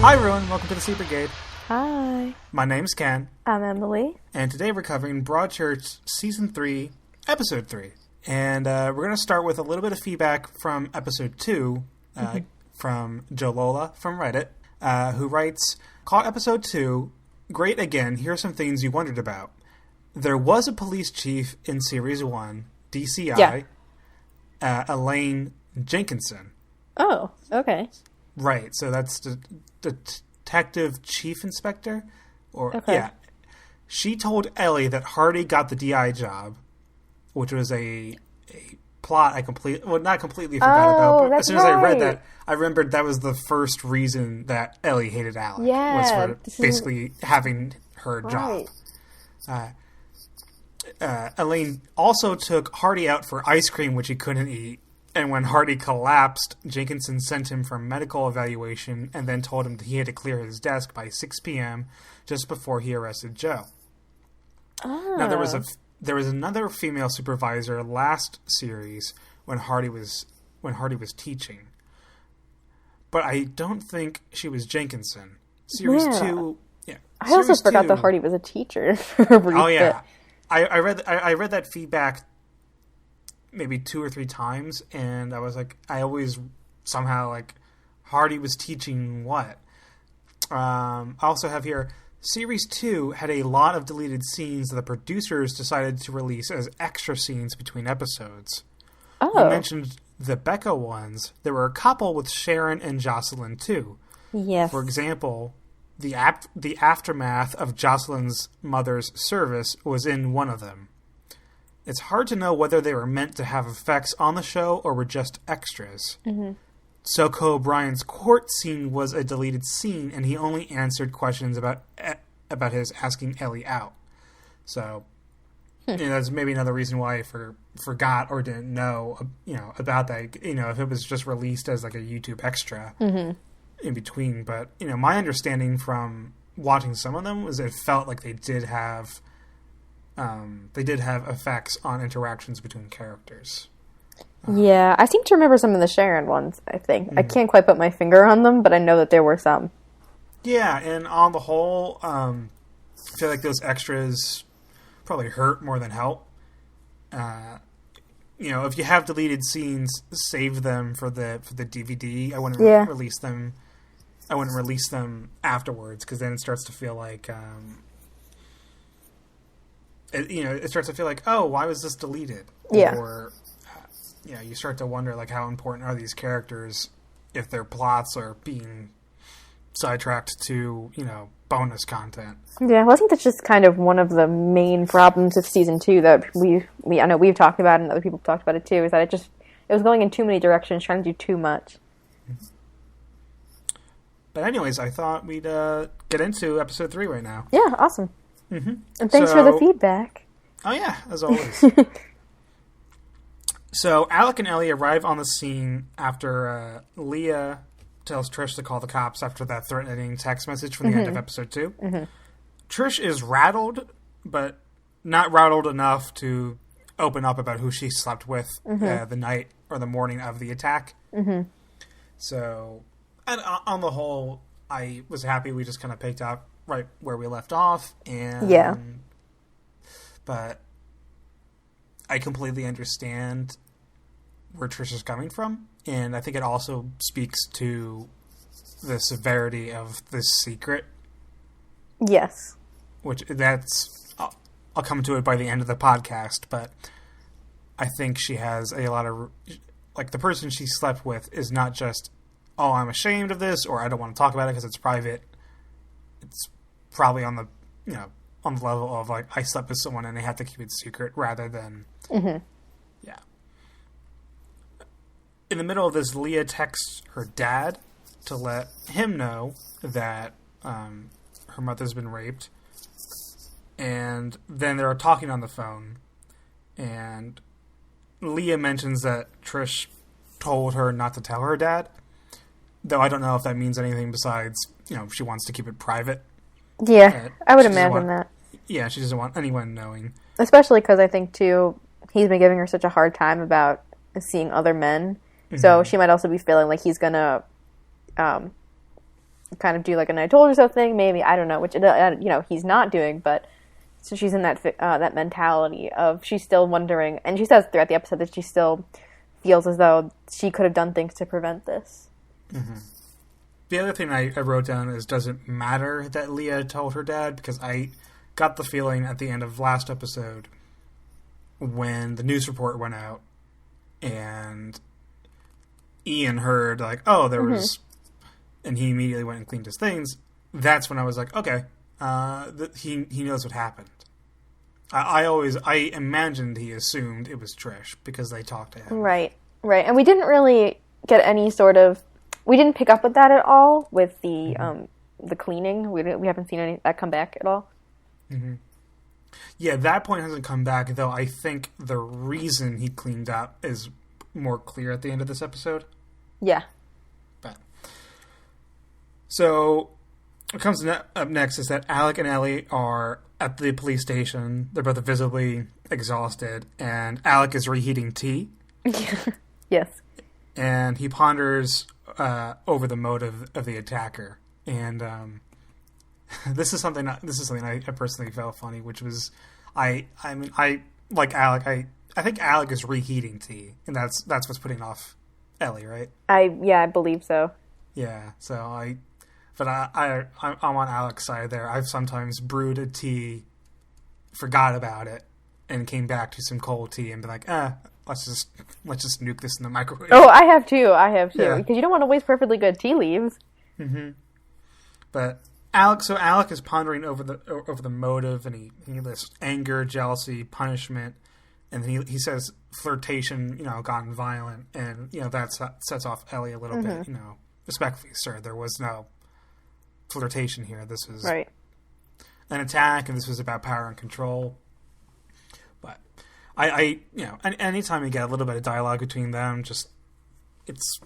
Hi everyone, welcome to the Brigade. Hi. My name's Ken. I'm Emily. And today we're covering Broadchurch Season 3, Episode 3. And we're going to start with a little bit of feedback from Episode 2 from Jolola from Reddit, who writes, "Caught Episode 2, great again, here are some things you wondered about. There was a police chief in Series 1, DCI, Elaine Jenkinson." Oh, okay. Right, so that's the Detective Chief Inspector? Okay. Yeah. She told Ellie that Hardy got the DI job, which was a plot I not completely forgot about, but as soon as I read that, I remembered that was the first reason that Ellie hated Alec, was for basically having her job. Elaine also took Hardy out for ice cream, which he couldn't eat. And when Hardy collapsed, Jenkinson sent him for medical evaluation and then told him that he had to clear his desk by 6 p.m. just before he arrested Joe. Oh. Now, there was another female supervisor last series when Hardy was teaching. But I don't think she was Jenkinson. Series 2... Yeah. I also forgot that Hardy was a teacher for a brief bit. I read that feedback maybe 2 or 3 times, and I was like, I always somehow like Hardy was teaching what? I also have here, Series 2 had a lot of deleted scenes that the producers decided to release as extra scenes between episodes. Oh. You mentioned the Becca ones. There were a couple with Sharon and Jocelyn too. Yes. For example, the aftermath of Jocelyn's mother's service was in one of them. It's hard to know whether they were meant to have effects on the show or were just extras. Mm-hmm. Soko O'Brien's court scene was a deleted scene, and he only answered questions about his asking Ellie out. So, that's maybe another reason why I forgot or didn't know, about that. If it was just released as like a YouTube extra in between. But my understanding from watching some of them was it felt like they did have effects on interactions between characters. Yeah, I seem to remember some of the Sharon ones, I think. I can't quite put my finger on them, but I know that there were some. Yeah, and on the whole, I feel like those extras probably hurt more than help. If you have deleted scenes, save them for the DVD. I wouldn't release them. I wouldn't release them afterwards, because then it starts to feel like... It starts to feel like, oh, why was this deleted? Yeah. Or, you start to wonder, like, how important are these characters if their plots are being sidetracked to, bonus content. Yeah, well, I think that's just kind of one of the main problems of Season 2 that I know we've talked about and other people have talked about it too, is that it was going in too many directions, trying to do too much. But anyways, I thought we'd get into Episode 3 right now. Yeah, awesome. Mm-hmm. And thanks for the feedback. Oh, yeah, as always. So, Alec and Ellie arrive on the scene after Leah tells Trish to call the cops after that threatening text message from the end of Episode 2. Mm-hmm. Trish is rattled, but not rattled enough to open up about who she slept with the night or the morning of the attack. Mm-hmm. So, and on the whole, I was happy we just kind of picked up right where we left off, and but I completely understand where Trish is coming from, and I think it also speaks to the severity of this secret. Yes. Which I'll come to it by the end of the podcast, but I think she has a lot of, like, the person she slept with is not just, oh, I'm ashamed of this, or I don't want to talk about it because it's private. It's probably on the level of, like, I slept with someone and they have to keep it secret, rather than, In the middle of this, Leah texts her dad to let him know that her mother's been raped. And then they're talking on the phone, and Leah mentions that Trish told her not to tell her dad, though I don't know if that means anything besides, she wants to keep it private. Yeah, I would imagine that. Yeah, she doesn't want anyone knowing. Especially because I think, too, he's been giving her such a hard time about seeing other men. Mm-hmm. So she might also be feeling like he's going to kind of do like an "I told you so" thing, maybe, I don't know, which he's not doing, but so she's in that that mentality of she's still wondering, and she says throughout the episode that she still feels as though she could have done things to prevent this. Mm-hmm. The other thing I wrote down is, does it matter that Leah told her dad? Because I got the feeling at the end of last episode when the news report went out and Ian heard, like, oh, there was... And he immediately went and cleaned his things. That's when I was like, okay, he knows what happened. I imagined he assumed it was Trish because they talked to him. Right. And we didn't really get any sort of... We didn't pick up with that at all with the cleaning. We haven't seen any that come back at all. Mm-hmm. Yeah, that point hasn't come back, though I think the reason he cleaned up is more clear at the end of this episode. Yeah. But so what comes up next is that Alec and Ellie are at the police station. They're both visibly exhausted, and Alec is reheating tea. Yes. And he ponders over the motive of the attacker, and this is something I personally felt funny, which was I like Alec. I think Alec is reheating tea, and that's what's putting off Ellie, right? I believe so. Yeah. So I'm on Alec's side there. I've sometimes brewed a tea, forgot about it, and came back to some cold tea and been like, let's just nuke this in the microwave. Oh, I have too. Yeah. Because you don't want to waste perfectly good tea leaves. Mm-hmm. But Alec is pondering over the motive, and he lists anger, jealousy, punishment, and then he says flirtation, gotten violent, and that sets off Ellie a little bit, respectfully, sir. There was no flirtation here. This was an attack, and this was about power and control. But anytime you get a little bit of dialogue between them, it's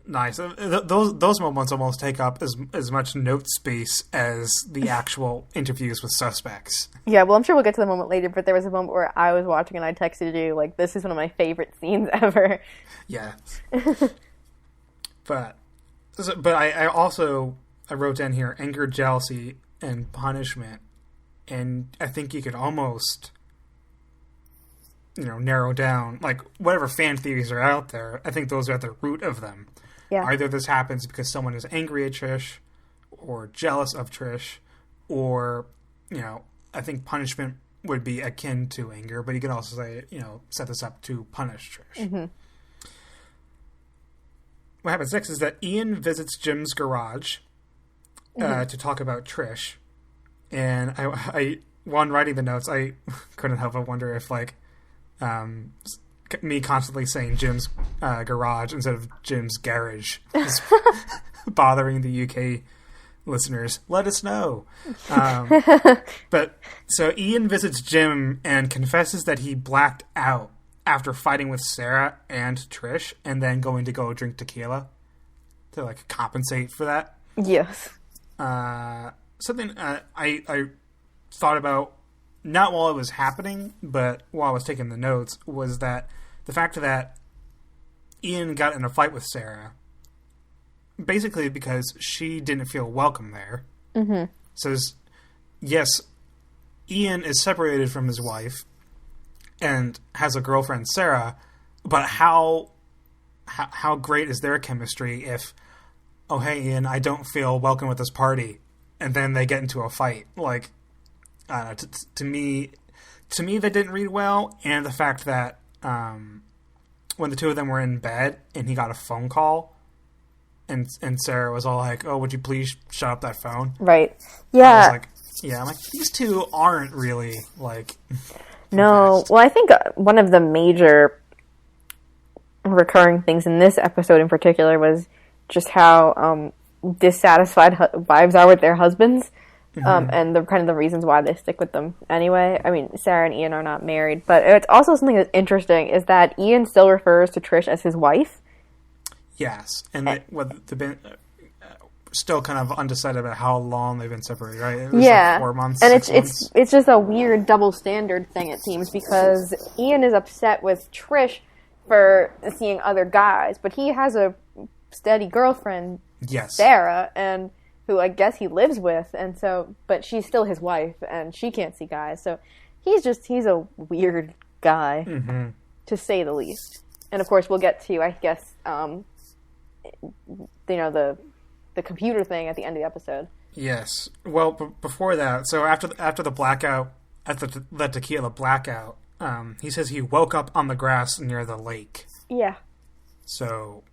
nice. Those moments almost take up as much note space as the actual interviews with suspects. Yeah, well, I'm sure we'll get to the moment later, but there was a moment where I was watching and I texted you, like, this is one of my favorite scenes ever. Yeah. But I also wrote down here anger, jealousy, and punishment, and I think you could almost narrow down, like, whatever fan theories are out there. I think those are at the root of them. Yeah. Either this happens because someone is angry at Trish or jealous of Trish, or, I think punishment would be akin to anger, but you can also say, set this up to punish Trish. Mm-hmm. What happens next is that Ian visits Jim's garage to talk about Trish, and I while writing the notes, I couldn't help but wonder if, like, me constantly saying Jim's garage instead of Jim's garage is bothering the UK listeners. Let us know. But so Ian visits Jim and confesses that he blacked out after fighting with Sarah and Trish, and then going to go drink tequila to, like, compensate for that. Yes. Something I thought about, not while it was happening, but while I was taking the notes, was that the fact that Ian got in a fight with Sarah, basically because she didn't feel welcome there. Mm-hmm. So, yes, Ian is separated from his wife and has a girlfriend, Sarah, but how great is their chemistry if, oh, hey, Ian, I don't feel welcome at this party, and then they get into a fight? Like, to me, that didn't read well, and the fact that when the two of them were in bed and he got a phone call, and Sarah was all like, "Oh, would you please shut up that phone?" Right. Yeah. I'm like, these two aren't really, like... No. Well, I think one of the major recurring things in this episode in particular was just how dissatisfied wives are with their husbands. Mm-hmm. And the kind of the reasons why they stick with them anyway. I mean, Sarah and Ian are not married, but it's also something that's interesting is that Ian still refers to Trish as his wife. Yes, and they've been still kind of undecided about how long they've been separated, right? It was like 4 months, and it's just a weird double standard thing, it seems, because Ian is upset with Trish for seeing other guys, but he has a steady girlfriend Yes. Sarah, and who I guess he lives with, and so, but she's still his wife, and she can't see guys, so he's a weird guy, to say the least. And of course, we'll get to, I guess, the computer thing at the end of the episode. Yes. Well, before that, so after the blackout, after the tequila blackout, he says he woke up on the grass near the lake. Yeah. So,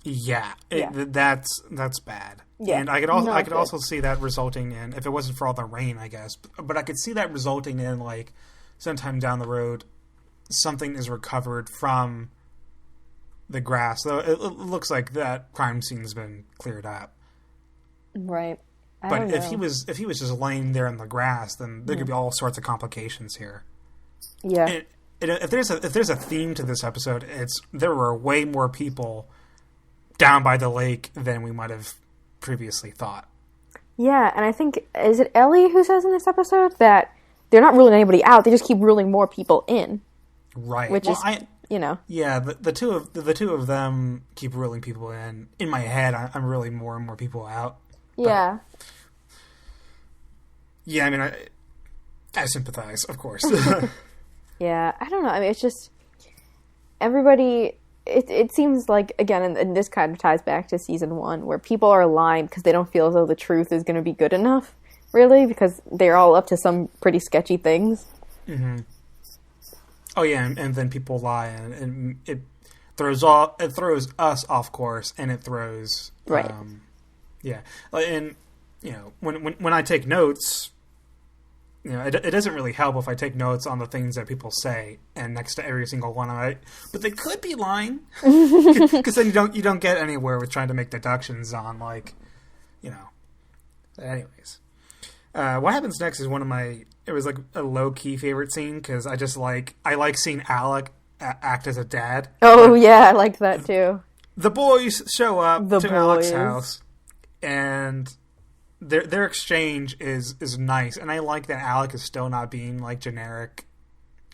that's bad. Yeah. And I could also see that resulting in, if it wasn't for all the rain, I guess, but I could see that resulting in, like, sometime down the road, something is recovered from the grass. Though it looks like that crime scene's been cleared up. Right. But if he was just laying there in the grass, then there could be all sorts of complications here. Yeah. And if there's a theme to this episode, it's there were way more people down by the lake than we might have previously thought. Yeah, and I think, is it Ellie who says in this episode that they're not ruling anybody out, they just keep ruling more people in. Right. Which is, Yeah, the two of them keep ruling people in. In my head, I'm ruling more and more people out. Yeah. But, yeah, I mean, I sympathize, of course. Yeah, I don't know. I mean, it's just everybody. It seems like, again, and this kind of ties back to season 1, where people are lying because they don't feel as though the truth is going to be good enough, really, because they're all up to some pretty sketchy things. Mm-hmm. Oh yeah, and then people lie, and it throws us off course, and it throws right. Yeah, and when I take notes, it doesn't really help if I take notes on the things that people say, and next to every single one of it, but they could be lying, because then you don't get anywhere with trying to make deductions on, like, Anyways, what happens next is it was like a low key favorite scene, because I like seeing Alec act as a dad. Oh yeah, I like that too. The boys show up to Alec's house, and their exchange is nice, and I like that Alec is still not being like generic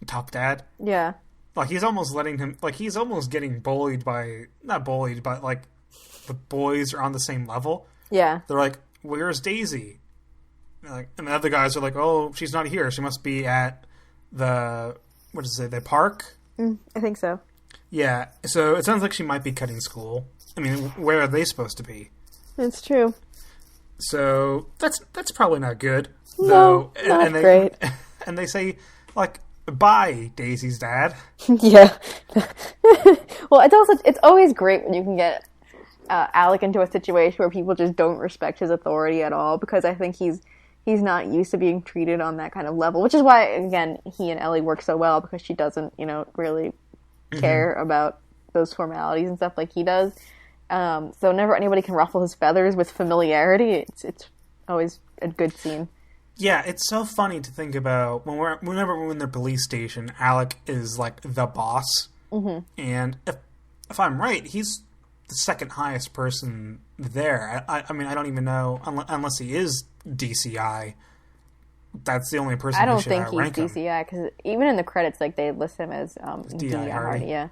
top dad. Yeah. Like he's almost getting bullied by, not bullied, but like the boys are on the same level. Yeah. They're like, "Where's Daisy?" And the other guys are like, "Oh, she's not here. She must be at the park?" I think so. Yeah. So it sounds like she might be cutting school. I mean, where are they supposed to be? It's true. So that's probably not good. No, not great. And they say, like, "Bye, Daisy's dad." Yeah. Well, it's always great when you can get Alec into a situation where people just don't respect his authority at all, because I think he's not used to being treated on that kind of level, which is why, again, he and Ellie work so well, because she doesn't, really care about those formalities and stuff like he does. So whenever anybody can ruffle his feathers with familiarity, it's always a good scene. Yeah, it's so funny to think about whenever we're in the police station, Alec is like the boss, and if I'm right, he's the second highest person there. I mean, I don't even know, unless he is DCI. That's the only person. I don't think he's DCI, because even in the credits, like, they list him as DI Hardy. Yeah.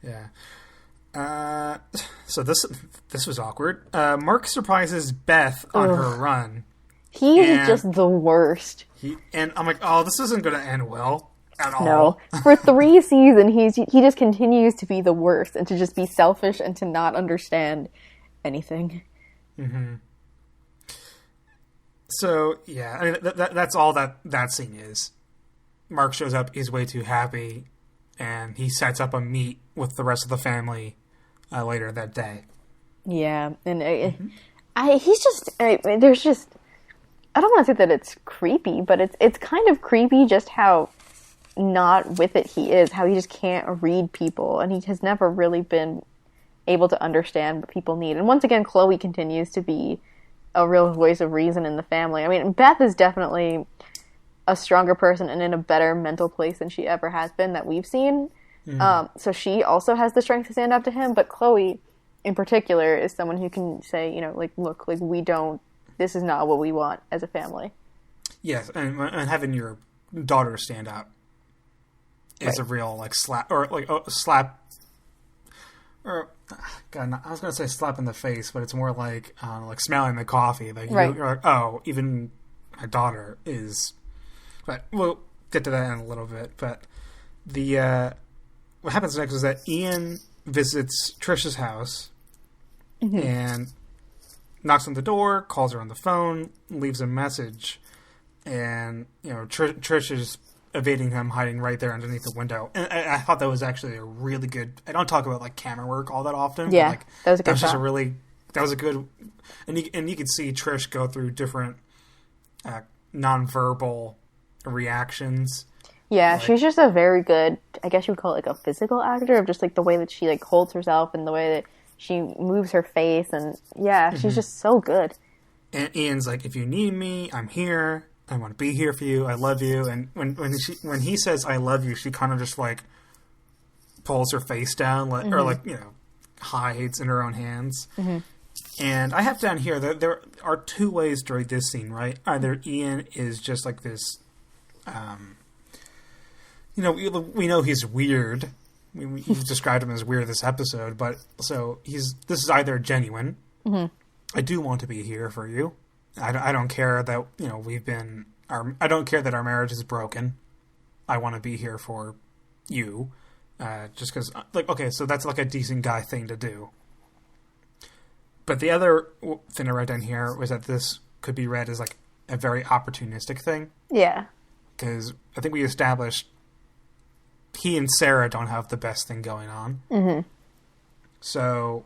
Yeah. So this was awkward. Mark surprises Beth on her run. He's just the worst. And I'm like, oh, this isn't going to end well at all. No. For 3 seasons, he just continues to be the worst, and to just be selfish and to not understand anything. Mm-hmm. So, yeah, I mean, that's all that scene is. Mark shows up, he's way too happy, and he sets up a meet with the rest of the family later that day. Yeah, and there's just, I don't want to say that it's creepy, but it's kind of creepy just how not with it he is, how he just can't read people, and he has never really been able to understand what people need. And once again, Chloe continues to be a real voice of reason in the family. I mean, Beth is definitely a stronger person and in a better mental place than she ever has been that we've seen. So she also has the strength to stand up to him, but Chloe in particular is someone who can say, look, like, this is not what we want as a family. Yes, and having your daughter stand up is a real, like, slap, or like slap. or God, I was gonna say slap in the face, but it's more like smelling the coffee. Like Right. you're like, oh, even my daughter is. But we'll get to that in a little bit. But the what happens next is that Ian visits Trish's house and knocks on the door, calls her on the phone, leaves a message, and Trish is evading him, hiding right there underneath the window. And I thought that was actually a really good. I don't talk about like camera work all that often. Yeah, but, like, that was a good just shot. that was a good, and you could see Trish go through different nonverbal reactions. Yeah, Like- she's just a very good, I guess you would call it like a physical actor of just like the way that she like holds herself and the way that she moves her face, and yeah, she's just so good. And Ian's like, if you need me, I'm here. I want to be here for you. I love you. And when he says I love you, she kind of just like pulls her face down, or like hides in her own hands. And I have down here that there are two ways during this scene, right? Either Ian is just like this, we know he's weird. You've described him as weird this episode, but so this is either genuine. I do want to be here for you. I don't care that I don't care that our marriage is broken. I want to be here for you, just because okay, so that's like a decent guy thing to do. But the other thing I wrote down here was that this could be read as like a very opportunistic thing. Yeah. Because I think we established he and Sarah don't have the best thing going on. So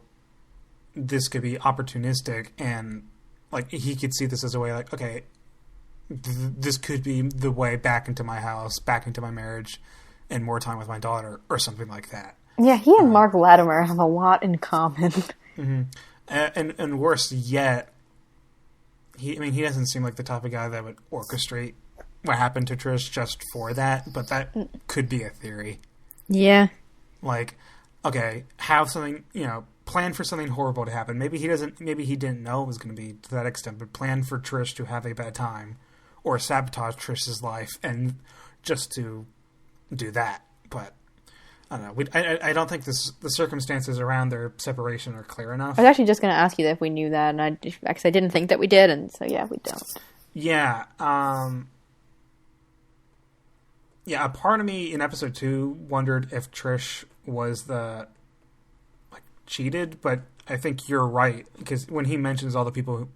this could be opportunistic, and like he could see this as a way like, okay, this could be the way back into my house, back into my marriage, and more time with my daughter, or something like that. Yeah, he and Mark Latimer have a lot in common. And worse yet, he doesn't seem like the type of guy that would orchestrate what happened to Trish just for that, but that could be a theory. Yeah. Like, okay, have something, plan for something horrible to happen. Maybe he didn't know it was going to be to that extent, but plan for Trish to have a bad time or sabotage Trish's life, and just to do that. But I don't know. I don't think the circumstances around their separation are clear enough. I was actually just going to ask you that if we knew that, and because I didn't think that we did, and so yeah, we don't. Yeah. Yeah, a part of me in episode 2 wondered if Trish was cheated, but I think you're right, because when he mentions all the people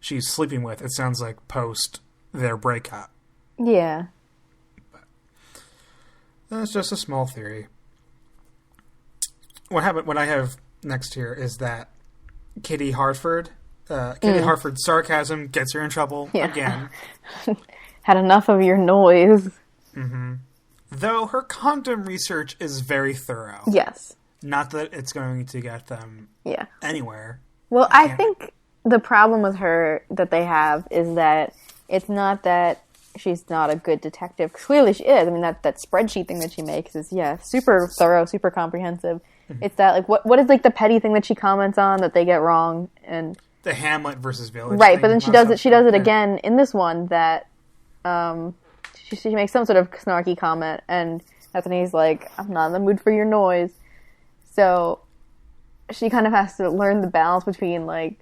she's sleeping with, it sounds like post their breakup. Yeah. But that's just a small theory. What I have next here is that Kitty Hartford's sarcasm gets her in trouble again. Had enough of your noise. Though her condom research is very thorough. Yes. Not that it's going to get them anywhere. Well, I think the problem with her that they have is that it's not that she's not a good detective. Clearly she is. I mean, that spreadsheet thing that she makes is, super thorough, super comprehensive. It's that, like, what is, like, the petty thing that she comments on that they get wrong? And the Hamlet versus Village right, thing but then she does it again in this one that she makes some sort of snarky comment, and Anthony's like, I'm not in the mood for your noise. So she kind of has to learn the balance between, like,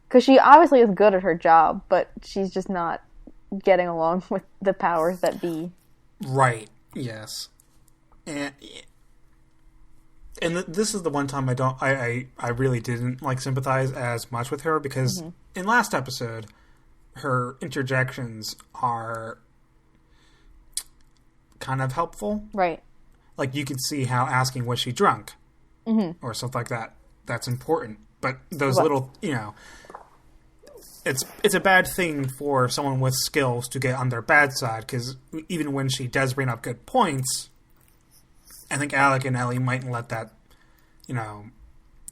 because she obviously is good at her job, but she's just not getting along with the powers that be. Right, yes. And this is the one time I really didn't sympathize as much with her, because in last episode her interjections are kind of helpful. Right. Like, you could see how asking was she drunk or something like that, that's important. But those little, it's a bad thing for someone with skills to get on their bad side, because even when she does bring up good points, I think Alec and Ellie mightn't let that,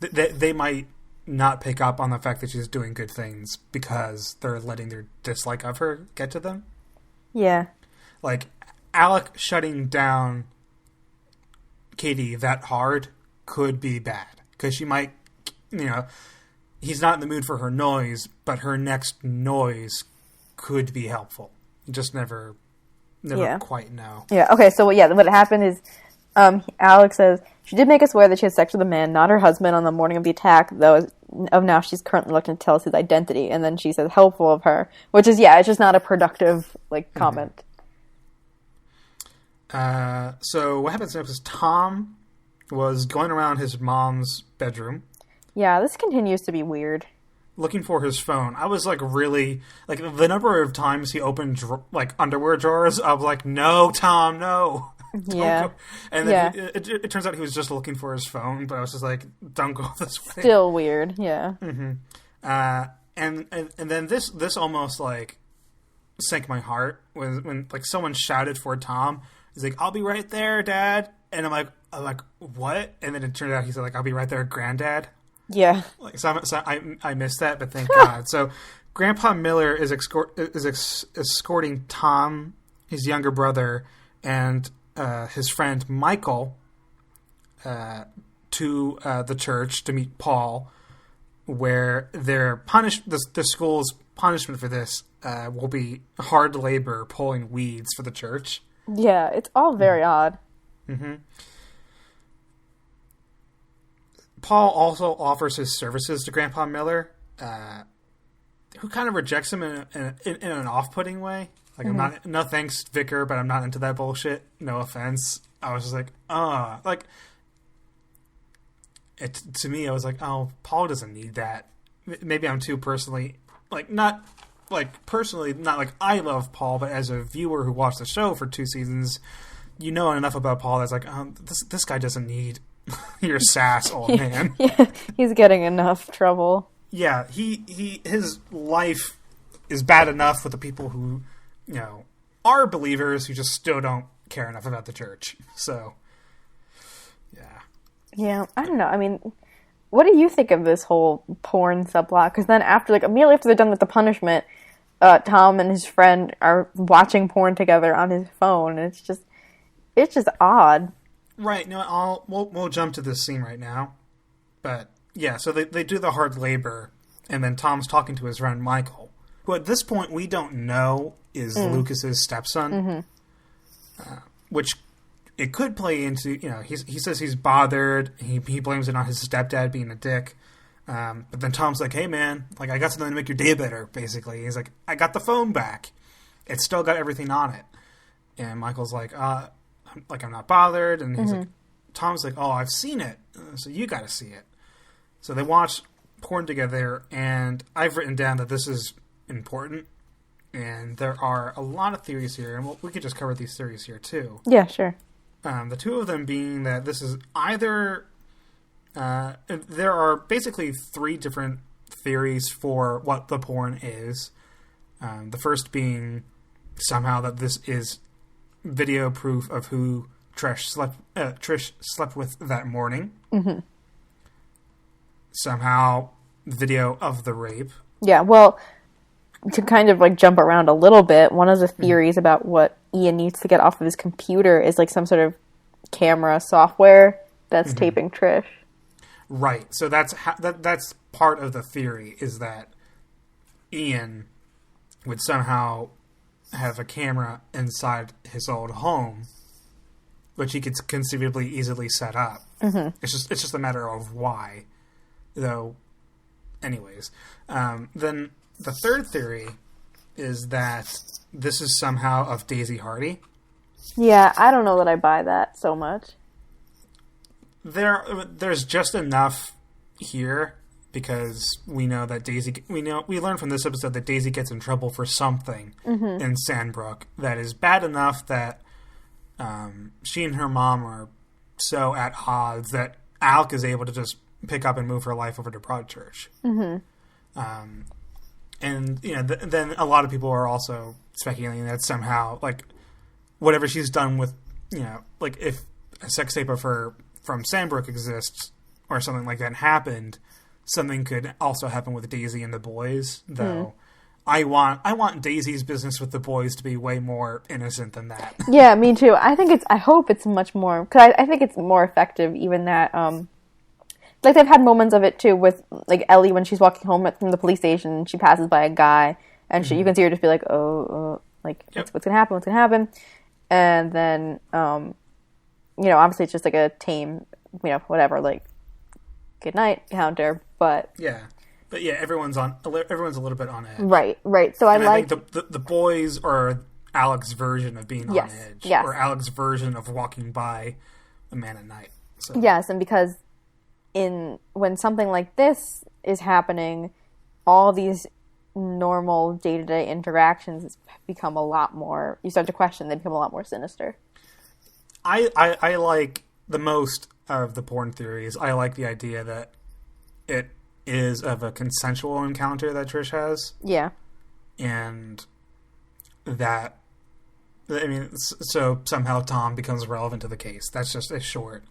they might not pick up on the fact that she's doing good things because they're letting their dislike of her get to them. Yeah. Like, Alec shutting down Katie that hard could be bad, because she might, he's not in the mood for her noise, but her next noise could be helpful. You just never quite know. Yeah, okay, so what happened is Alec says, she did make us aware that she had sex with a man, not her husband, on the morning of the attack, though of now she's currently reluctant to tell us his identity. And then she says, helpful of her. Which is, it's just not a productive, comment. So what happens next is Tom was going around his mom's bedroom. Yeah, this continues to be weird. Looking for his phone. I was really the number of times he opened underwear drawers. I was like, no, Tom, no. Yeah. Go. And then it turns out he was just looking for his phone, but I was just like, don't go this way. Still weird, yeah. Mm-hmm. And then this almost sank my heart when someone shouted for Tom. He's like, I'll be right there, Dad. And I'm like, what? And then it turned out he said I'll be right there, Granddad. Yeah. So I missed that, but thank God. So Grandpa Miller is escorting Tom, his younger brother, and his friend Michael to the church to meet Paul, where their the school's punishment for this will be hard labor pulling weeds for the church. Yeah, it's all very odd. Mm-hmm. Paul also offers his services to Grandpa Miller, who kind of rejects him in an off-putting way. I'm not, no thanks, Vicar, but I'm not into that bullshit. No offense. I was just to me, I was like, oh, Paul doesn't need that. Maybe I'm too personally, not I love Paul, but as a viewer who watched the show for 2 seasons, you know enough about Paul that's this guy doesn't need your sass, old man. Yeah, he's getting enough trouble. Yeah, his life is bad enough with the people who, are believers who just still don't care enough about the church. So, yeah. Yeah, I don't know. I mean, what do you think of this whole porn subplot? Because then immediately after they're done with the punishment, Tom and his friend are watching porn together on his phone, and it's just odd. Right. No, we'll jump to this scene right now. But, yeah, so they do the hard labor, and then Tom's talking to his friend Michael, who at this point we don't know is Lucas's stepson, which it could play into, he says he's bothered, he blames it on his stepdad being a dick, but then Tom's like, hey man, I got something to make your day better, basically. He's like, I got the phone back. It's still got everything on it. And Michael's like, I'm not bothered, and he's like, Tom's like, oh, I've seen it, so you gotta see it. So they watch porn together, and I've written down that this is important, and there are a lot of theories here, and we could just cover these theories here too. Yeah, sure. The two of them being that this is either there are basically 3 different theories for what the porn is. The first being somehow that this is video proof of who Trish slept with that morning. Mm-hmm. Somehow video of the rape. Yeah, well, to kind of jump around a little bit, one of the theories about what Ian needs to get off of his computer is some sort of camera software that's taping Trish. Right. So that's part of the theory, is that Ian would somehow have a camera inside his old home, which he could conceivably easily set up. Mm-hmm. It's just a matter of why, though. Anyways, then the third theory is that this is somehow of Daisy Hardy. Yeah, I don't know that I buy that so much. There's just enough here because we know that we learned from this episode that Daisy gets in trouble for something in Sandbrook that is bad enough that she and her mom are so at odds that Alec is able to just pick up and move her life over to Broadchurch. Mm-hmm. And then a lot of people are also speculating that somehow whatever she's done with if a sex tape of her from Sandbrook exists or something like that happened, something could also happen with Daisy and the boys, though. I want Daisy's business with the boys to be way more innocent than that. Yeah, me too. I hope it's much more, because I think it's more effective even that they've had moments of it too with Ellie when she's walking home from the police station and she passes by a guy and you can see her just be like, oh, what's gonna happen, and then obviously it's just like a tame, whatever, like, good night counter, but... Yeah. But yeah, everyone's a little bit on edge. Right. So I think the boys are Alec's version of being on edge. Yes. Or Alec's version of walking by a man at night. So. Yes, and because when something like this is happening, all these normal day-to-day interactions become a lot more... You start to question, they become a lot more sinister. I like the most of the porn theories. I like the idea that it is of a consensual encounter that Trish has. Yeah. And that... so somehow Tom becomes relevant to the case. That's just a short...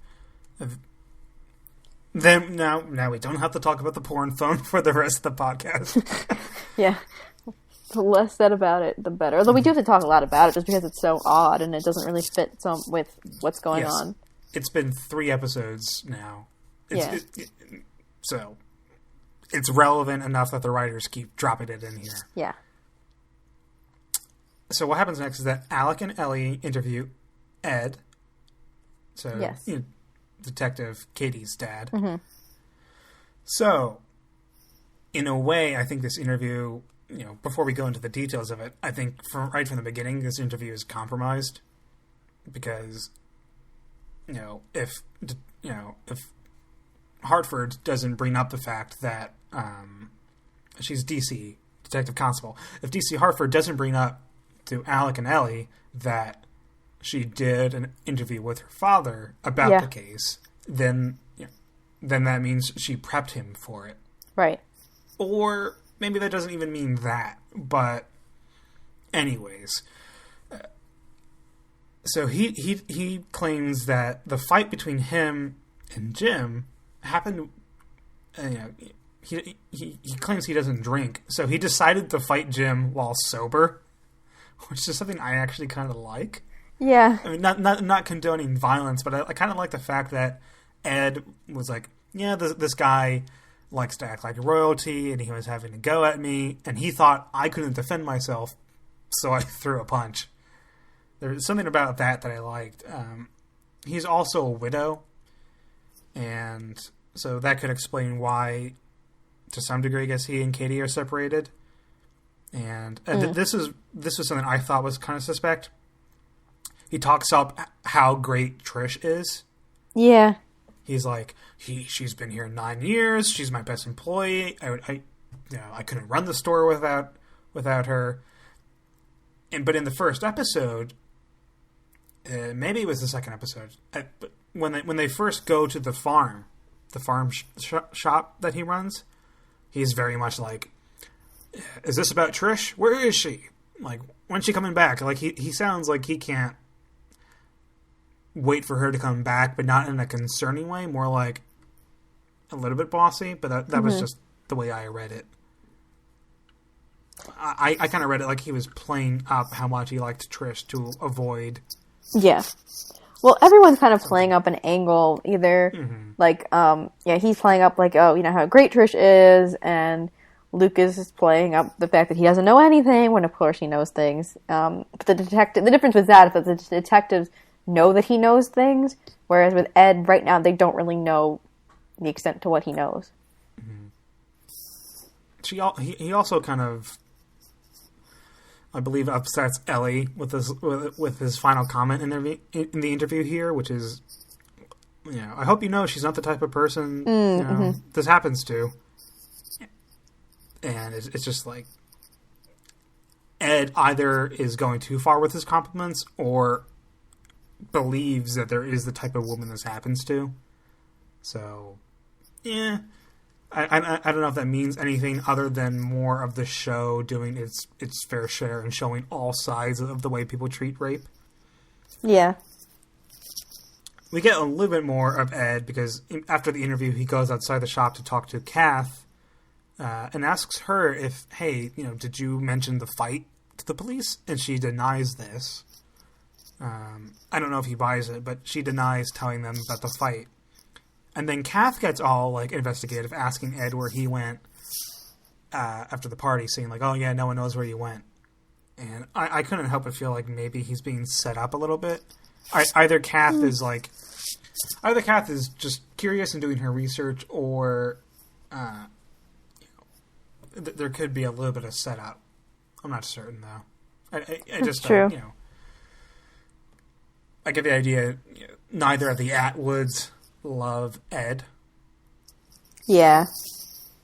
Then now we don't have to talk about the porn phone for the rest of the podcast. Yeah. The less said about it, the better. Although we do have to talk a lot about it just because it's so odd and it doesn't really fit with what's going on. It's been 3 episodes now. So it's relevant enough that the writers keep dropping it in here. Yeah. So what happens next is that Alec and Ellie interview Ed. So yes. Detective Katie's dad. Mm-hmm. So, in a way, I think this interview, before we go into the details of it, I think right from the beginning, this interview is compromised because, if Hartford doesn't bring up the fact that she's DC Detective Constable, if DC Hartford doesn't bring up to Alec and Ellie that she did an interview with her father about the case, then that means she prepped him for it. Right. Or maybe that doesn't even mean that. But anyways, so he claims that the fight between him and Jim happened. He claims he doesn't drink, so he decided to fight Jim while sober, which is something I actually kind of like. Yeah. I mean, not condoning violence, but I kind of like the fact that Ed was like, yeah, this guy likes to act like royalty, and he was having a go at me, and he thought I couldn't defend myself, so I threw a punch. There's something about that I liked. He's also a widow, and so that could explain why, to some degree, I guess he and Katie are separated. And this was something I thought was kind of suspect. He talks up how great Trish is. Yeah. He's like, she's been here 9 years. She's my best employee. I couldn't run the store without her. But in the first episode, maybe it was the second episode, but when they first go to the farm shop that he runs, he's very much like, is this about Trish? Where is she? Like, when's she coming back? Like, he sounds like he can't wait for her to come back, but not in a concerning way, more like a little bit bossy, but that was just the way I read it. I kind of read it like he was playing up how much he liked Trish to avoid. Yeah. Well, everyone's kind of playing up an angle, either like, he's playing up like, how great Trish is, and Lucas is playing up the fact that he doesn't know anything, when of course he knows things. But the difference with that is that the detectives know that he knows things, whereas with Ed, right now, they don't really know the extent to what he knows. Mm-hmm. He also kind of, I believe, upsets Ellie with his final comment in the interview here, which is, I hope you know she's not the type of person this happens to. And it's just like, Ed either is going too far with his compliments or believes that there is the type of woman this happens to. So, yeah. I don't know if that means anything other than more of the show doing its fair share and showing all sides of the way people treat rape. Yeah. We get a little bit more of Ed because after the interview, he goes outside the shop to talk to Kath and asks her if, hey, did you mention the fight to the police? And she denies this. I don't know if he buys it, but she denies telling them about the fight. And then Kath gets all, investigative, asking Ed where he went after the party, saying, oh, yeah, no one knows where you went. And I couldn't help but feel like maybe he's being set up a little bit. either Kath is either Kath is just curious and doing her research, or there could be a little bit of setup. I'm not certain though. I just true. I get the idea. Neither of the Atwoods love Ed. Yeah.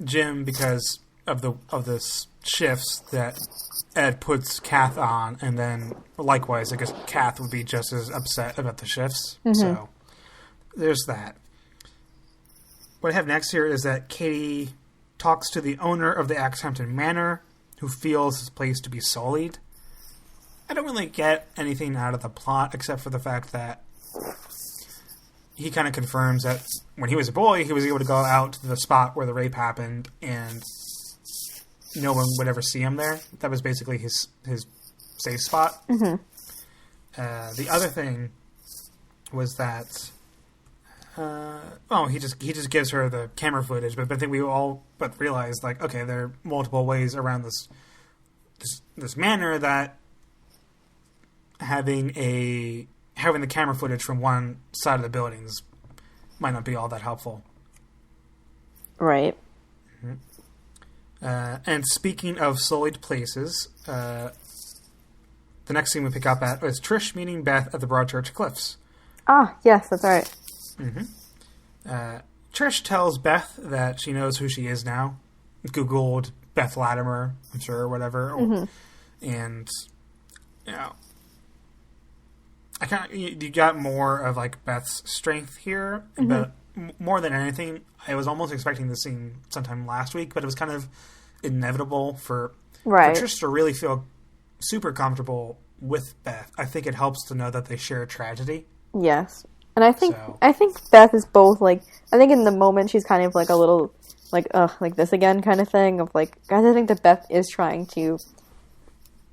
Jim, because of the shifts that Ed puts Kath on, and then likewise, I guess Kath would be just as upset about the shifts. Mm-hmm. So there's that. What I have next here is that Katie talks to the owner of the Axhampton Manor, who feels his place to be sullied. I don't really get anything out of the plot except for the fact that he kind of confirms that when he was a boy, he was able to go out to the spot where the rape happened, and no one would ever see him there. That was basically his safe spot. Mm-hmm. The other thing was that he just gives her the camera footage, but I think we all realized, like, okay, there are multiple ways around this manor that having the camera footage from one side of the buildings might not be all that helpful. Right. Mm-hmm. And speaking of sullied places, the next scene we pick up at is Trish meeting Beth at the Broadchurch Cliffs. Ah, yes, that's right. Mm-hmm. Trish tells Beth that she knows who she is now. Googled Beth Latimer, I'm sure, or whatever. Mm-hmm. And, you got more of, like, Beth's strength here, mm-hmm. but more than anything, I was almost expecting this scene sometime last week, but it was kind of inevitable for Trish to really feel super comfortable with Beth. I think it helps to know that they share a tragedy. Yes. And I think Beth is both, like, I think in the moment she's kind of, like, a little, like, like this again kind of thing of, like, guys, I think that Beth is trying to,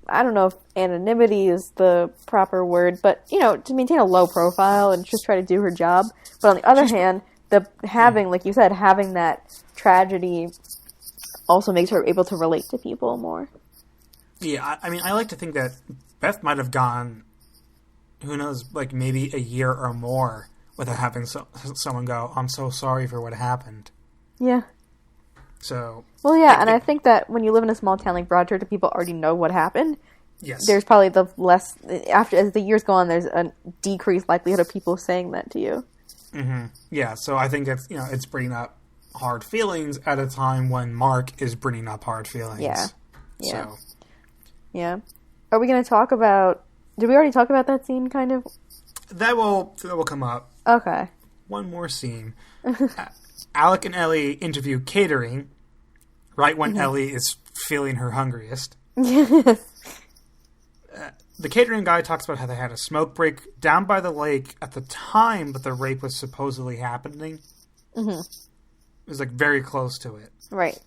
I don't know if anonymity is the proper word, but, to maintain a low profile and just try to do her job. But on the other hand, like you said, having that tragedy also makes her able to relate to people more. Yeah, I mean, I like to think that Beth might have gone, who knows, like maybe a year or more without having someone go, I'm so sorry for what happened. Yeah. So. Well, yeah, and I think that when you live in a small town like Broadchurch, people already know what happened. Yes. There's probably as the years go on, there's a decreased likelihood of people saying that to you. Mm-hmm. Yeah, so I think it's bringing up hard feelings at a time when Mark is bringing up hard feelings. Yeah. So. Yeah. Are we going to talk about... Did we already talk about that scene, kind of? That will come up. Okay. One more scene. Alec and Ellie interview catering right when Ellie is feeling her hungriest. Yes. The catering guy talks about how they had a smoke break down by the lake at the time that the rape was supposedly happening. Mm-hmm. It was, like, very close to it. Right.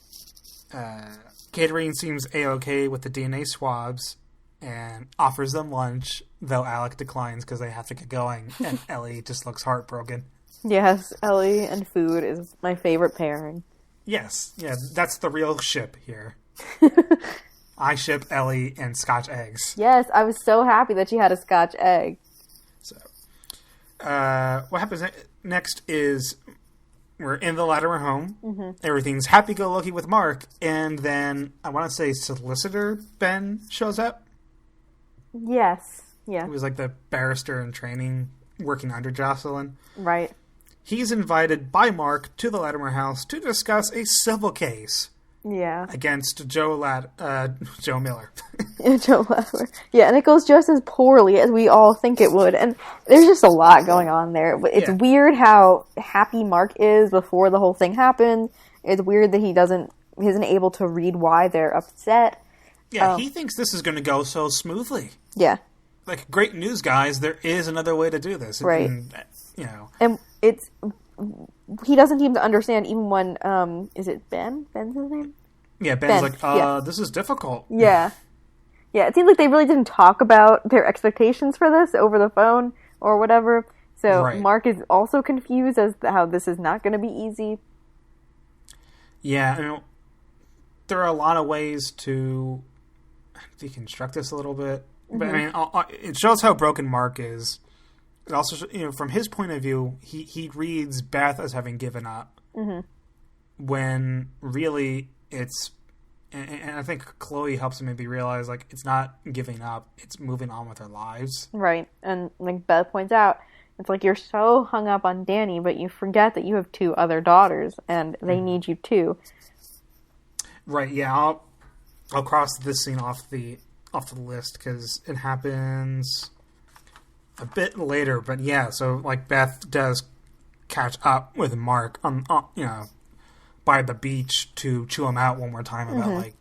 Catering seems A-okay with the DNA swabs and offers them lunch, though Alec declines because they have to get going, and Ellie just looks heartbroken. Yes, Ellie and food is my favorite pairing. Yes, yeah, that's the real ship here. I ship Ellie and scotch eggs. Yes, I was so happy that she had a scotch egg. So, what happens next is we're in the Latimer home. Mm-hmm. Everything's happy-go-lucky with Mark, and then I want to say solicitor Ben shows up. Yes, yeah. He was like the barrister in training working under Jocelyn. Right. He's invited by Mark to the Latimer house to discuss a civil case. Yeah. Against Joe Miller. Yeah, Joe Latimer. Yeah, and it goes just as poorly as we all think it would. And there's just a lot going on there. It's weird how happy Mark is before the whole thing happened. It's weird that he isn't able to read why they're upset. Yeah, he thinks this is going to go so smoothly. Yeah. Like, great news, guys. There is another way to do this. Right. And it's... He doesn't seem to understand even when, is it Ben? Ben's his name? Yeah, Ben's like, this is difficult. Yeah. Yeah, it seems like they really didn't talk about their expectations for this over the phone or whatever. So Mark is also confused as to how this is not going to be easy. Yeah, I mean, there are a lot of ways to deconstruct this a little bit. Mm-hmm. But, I mean, it shows how broken Mark is it also, from his point of view, he reads Beth as having given up, when really it's, and I think Chloe helps him maybe realize, like, it's not giving up, it's moving on with their lives. Right, and like Beth points out, it's like you're so hung up on Danny, but you forget that you have 2 other daughters, and they need you too. Right, yeah, I'll cross this scene off the list, because it happens a bit later, but yeah, so, like, Beth does catch up with Mark by the beach to chew him out one more time about, like,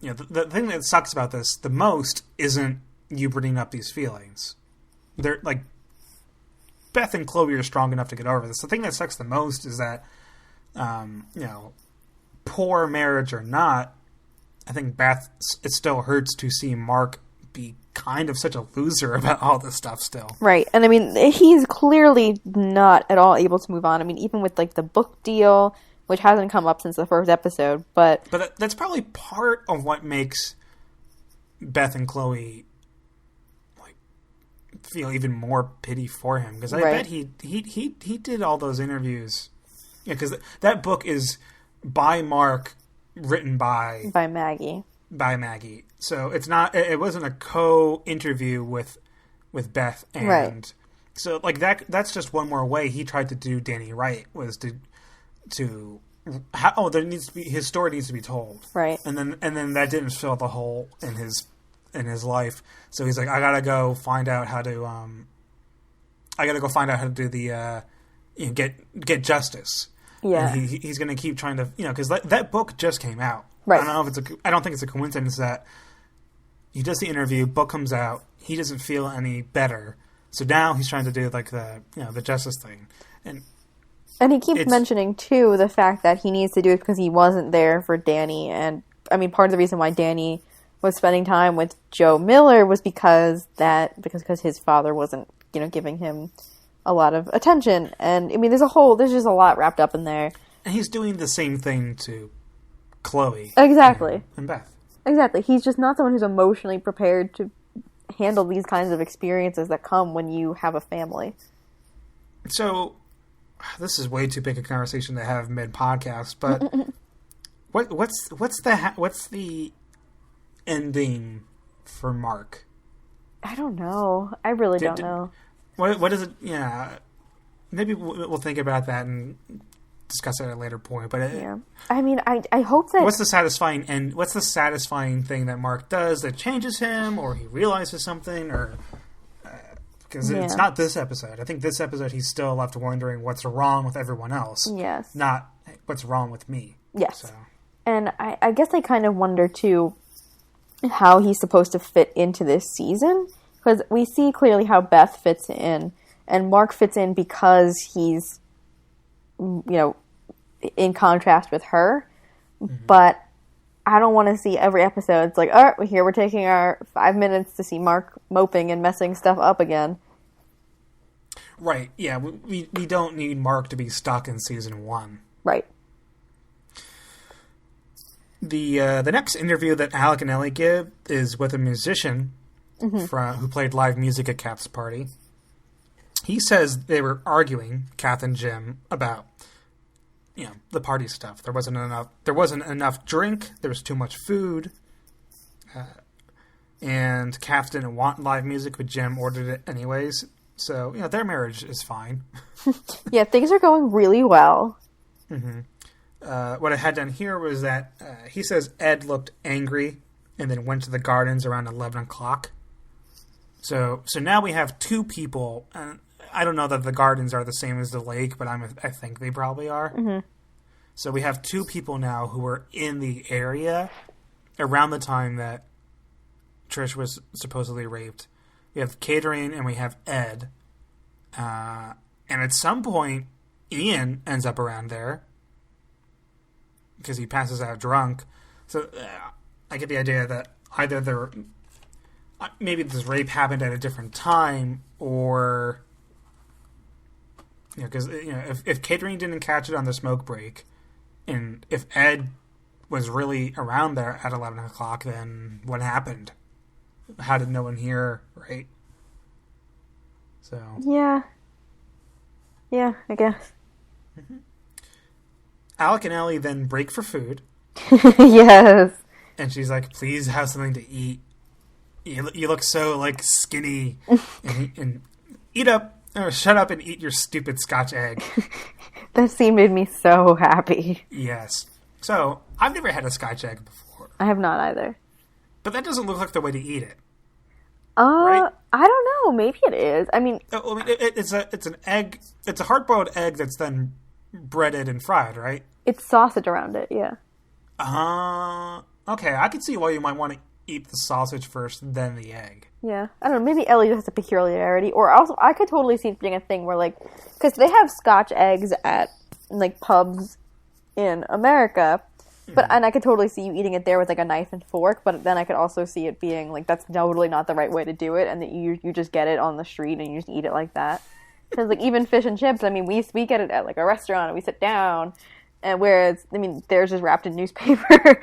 the thing that sucks about this the most isn't you bringing up these feelings. They're, like, Beth and Chloe are strong enough to get over this. The thing that sucks the most is that, poor marriage or not, I think Beth, it still hurts to see Mark be kind of such a loser about all this stuff still. Right. And I mean, he's clearly not at all able to move on. I mean, even with, like, the book deal, which hasn't come up since the first episode, but that's probably part of what makes Beth and Chloe, like, feel even more pity for him, because I bet he did all those interviews. Yeah, because that book is by Mark, written by Maggie. So it wasn't a co-interview with Beth, and so, like, that's just one more way he tried to do Danny right, was his story needs to be told, right? And then that didn't fill the hole in his life, so he's like, I gotta go find out how to do the get justice. Yeah, and he's gonna keep trying to, because that book just came out. Right. I don't think it's a coincidence that he does the interview, book comes out, he doesn't feel any better, so now he's trying to do, like, the justice thing, and he keeps mentioning too the fact that he needs to do it because he wasn't there for Danny, and I mean, part of the reason why Danny was spending time with Joe Miller was because his father wasn't giving him a lot of attention, and I mean, there's just a lot wrapped up in there, and he's doing the same thing to Chloe. Exactly. And Beth. Exactly. He's just not someone who's emotionally prepared to handle these kinds of experiences that come when you have a family. So, this is way too big a conversation to have mid-podcast, but what's the ending for Mark? I don't know. I really don't know. What is it? Yeah. Maybe we'll think about that and discuss it at a later point, but yeah. I mean, I hope that... What's the satisfying thing that Mark does that changes him, or he realizes something, or... Because it's not this episode. I think this episode he's still left wondering what's wrong with everyone else. Yes. Not what's wrong with me. Yes. So. And I guess I kind of wonder, too, how he's supposed to fit into this season. Because we see clearly how Beth fits in, and Mark fits in because he's, in contrast with her. Mm-hmm. But I don't want to see every episode. It's like, all right, we're taking our 5 minutes to see Mark moping and messing stuff up again. Right, yeah. We don't need Mark to be stuck in season 1. Right. The next interview that Alec and Ellie give is with a musician who played live music at Kath's party. He says they were arguing, Kath and Jim, about the party stuff. There wasn't enough drink. There was too much food. And Kath didn't want live music, but Jim ordered it anyways. So, their marriage is fine. Yeah, things are going really well. Mm-hmm. What I had done here was that he says Ed looked angry and then went to the gardens around 11 o'clock. So now we have 2 people. I don't know that the gardens are the same as the lake, but I think they probably are. Mm-hmm. So we have 2 people now who were in the area around the time that Trish was supposedly raped. We have catering and we have Ed. And at some point, Ian ends up around there because he passes out drunk. So I get the idea that either maybe this rape happened at a different time, or because if catering didn't catch it on the smoke break, and if Ed was really around there at 11 o'clock, then what happened? How did no one hear? Right? So yeah, I guess. Alec and Ellie then break for food. Yes. And she's like, please have something to eat. You look so, like, skinny. and eat up, or shut up and eat your stupid scotch egg. That scene made me so happy. Yes. So, I've never had a scotch egg before. I have not either. But that doesn't look like the way to eat it. Right? I don't know. Maybe it is. I mean... It's an egg. It's a hard-boiled egg that's then breaded and fried, right? It's sausage around it, yeah. Okay. I can see why you might want to eat the sausage first, then the egg. Yeah. I don't know. Maybe Ellie has a peculiarity. Or also, I could totally see it being a thing where, like... Because they have scotch eggs at, like, pubs in America. But and I could totally see you eating it there with, like, a knife and fork. But then I could also see it being, like, that's totally not the right way to do it. And that you just get it on the street and you just eat it like that. Because, like, even fish and chips, I mean, we get it at, like, a restaurant and we sit down... And whereas, I mean, theirs is wrapped in newspaper.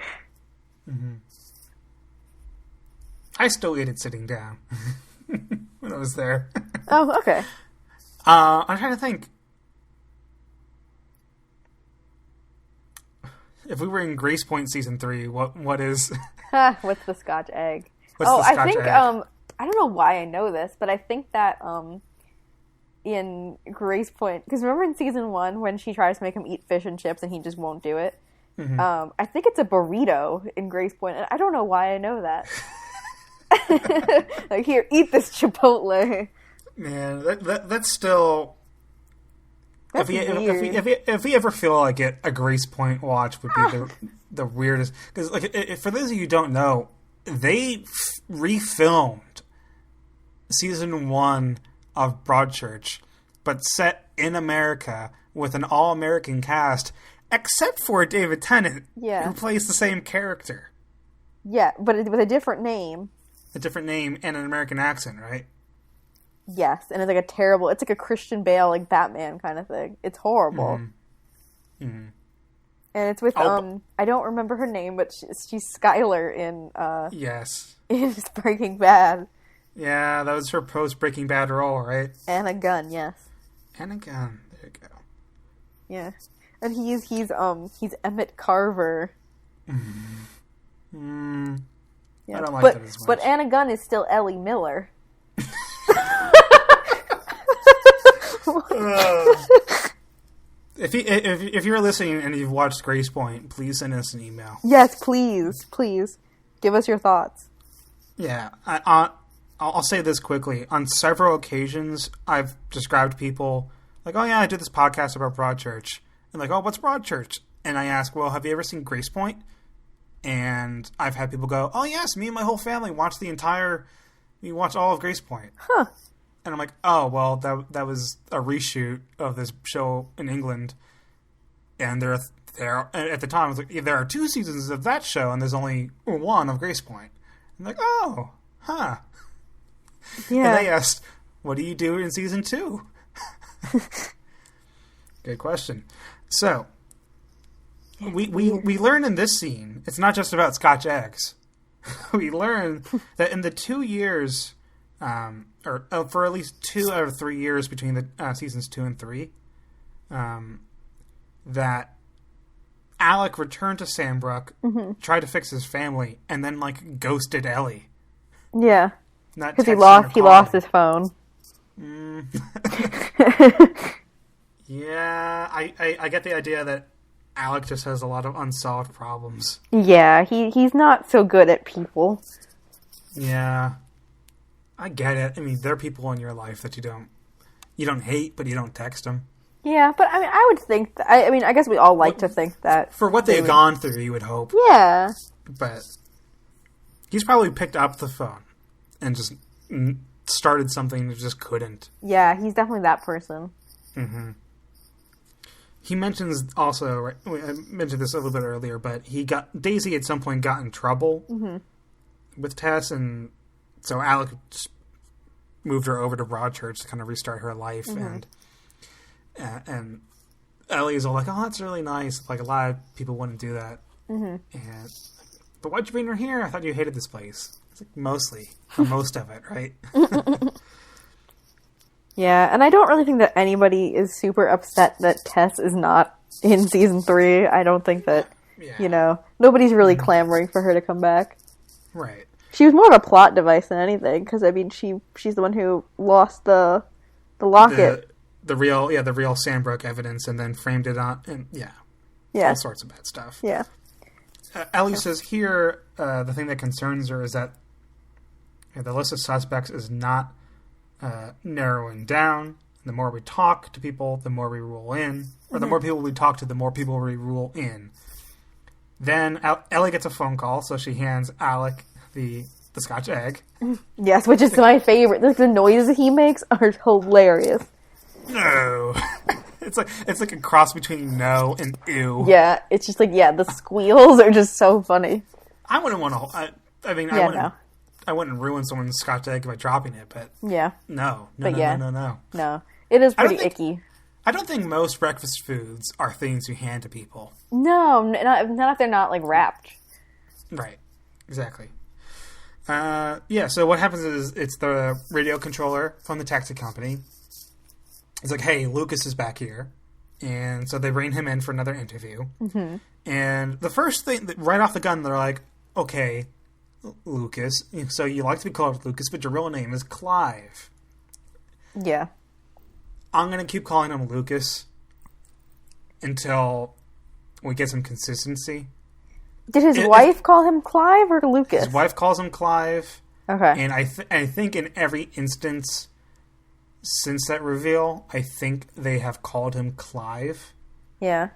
I still ate it sitting down when I was there. Oh, okay. I'm trying to think. If we were in Grace Point season 3, what is? What's the scotch egg? What's the scotch I think egg? I don't know why I know this, but I think that in Grace Point, because remember in season 1 when she tries to make him eat fish and chips and he just won't do it? I think it's a burrito in Grace Point, and I don't know why I know that. Like, here, eat this Chipotle. Man, that's still... That's if we ever feel like it, a Grace Point watch would be the weirdest. Because, like, for those of you who don't know, they refilmed season 1 of Broadchurch, but set in America with an all-American cast, except for David Tennant, who plays the same character. Yeah, but with a different name. A different name and an American accent, right? Yes, and it's like a Christian Bale, like Batman kind of thing. It's horrible. And it's with, I don't remember her name, but she's Skylar in, yes. in Breaking Bad. Yeah, that was her post-Breaking Bad role, right? And a gun, yes. And a gun. There you go. Yeah. And he's Emmett Carver. Yeah. I don't like that as much. But Anna Gunn is still Ellie Miller. If you're listening and you've watched Grace Point, please send us an email. Yes, please. Give us your thoughts. Yeah. I'll say this quickly. On several occasions, I've described people like, oh yeah, I did this podcast about Broadchurch. And like, oh, what's Broadchurch? And I ask, well, have you ever seen Grace Point? And I've had people go, oh yes, me and my whole family watched all of Grace Point. Huh. And I'm like, oh, well, that was a reshoot of this show in England. And there at the time, I was like, there are 2 seasons of that show, and there's only 1 of Grace Point. I'm like, oh, huh. Yeah. And they asked, what do you do in season 2? Good question. So, we learn in this scene, it's not just about Scotch eggs. We learn that in the 2 years, or for at least 2 out of 3 years between the seasons 2 and 3, that Alec returned to Sandbrook, tried to fix his family, and then like ghosted Ellie. Yeah, because he lost his phone. Yeah, I get the idea that Alec just has a lot of unsolved problems. Yeah, he's not so good at people. Yeah, I get it. I mean, there are people in your life that you don't hate, but you don't text them. Yeah, but I mean, I would think that, I mean, I guess we all like to think that. For what they've gone through, you would hope. Yeah. But he's probably picked up the phone and just started something that just couldn't. Yeah, he's definitely that person. Mm-hmm. He mentions also, right, I mentioned this a little bit earlier, but Daisy at some point got in trouble with Tess, and so Alec just moved her over to Broadchurch to kind of restart her life, and Ellie's all like, oh, that's really nice. Like, a lot of people wouldn't do that. But why'd you bring her here? I thought you hated this place. It's like, mostly. Or most of it, right? Yeah, and I don't really think that anybody is super upset that Tess is not in season 3. I don't think that, nobody's really clamoring for her to come back. Right. She was more of a plot device than anything, because, I mean, she's the one who lost the locket. The real Sandbrook evidence, and then framed it on, and all sorts of bad stuff. Yeah. Ellie says here, the thing that concerns her is that the list of suspects is not narrowing down. The more we talk to people, the more we rule in. Or the more people we talk to, the more people we rule in. Then Ellie gets a phone call, so she hands Alec the scotch egg. Yes, which is my favorite. The noises he makes are hilarious. No. It's like a cross between no and ew. Yeah, it's just like, the squeals are just so funny. I wouldn't want to... I wouldn't ruin someone's scotch egg by dropping it, but... Yeah. No. No. It is pretty icky. I don't think most breakfast foods are things you hand to people. No, not if they're not, like, wrapped. Right. Exactly. So what happens is it's the radio controller from the taxi company. It's like, hey, Lucas is back here. And so they bring him in for another interview. Mm-hmm. And the first thing, right off the gun, they're like, okay, Lucas, so you like to be called Lucas, but your real name is Clive. Yeah. I'm going to keep calling him Lucas until we get some consistency. Did his wife call him Clive or Lucas? His wife calls him Clive. Okay. And I think in every instance since that reveal, I think they have called him Clive. Yeah.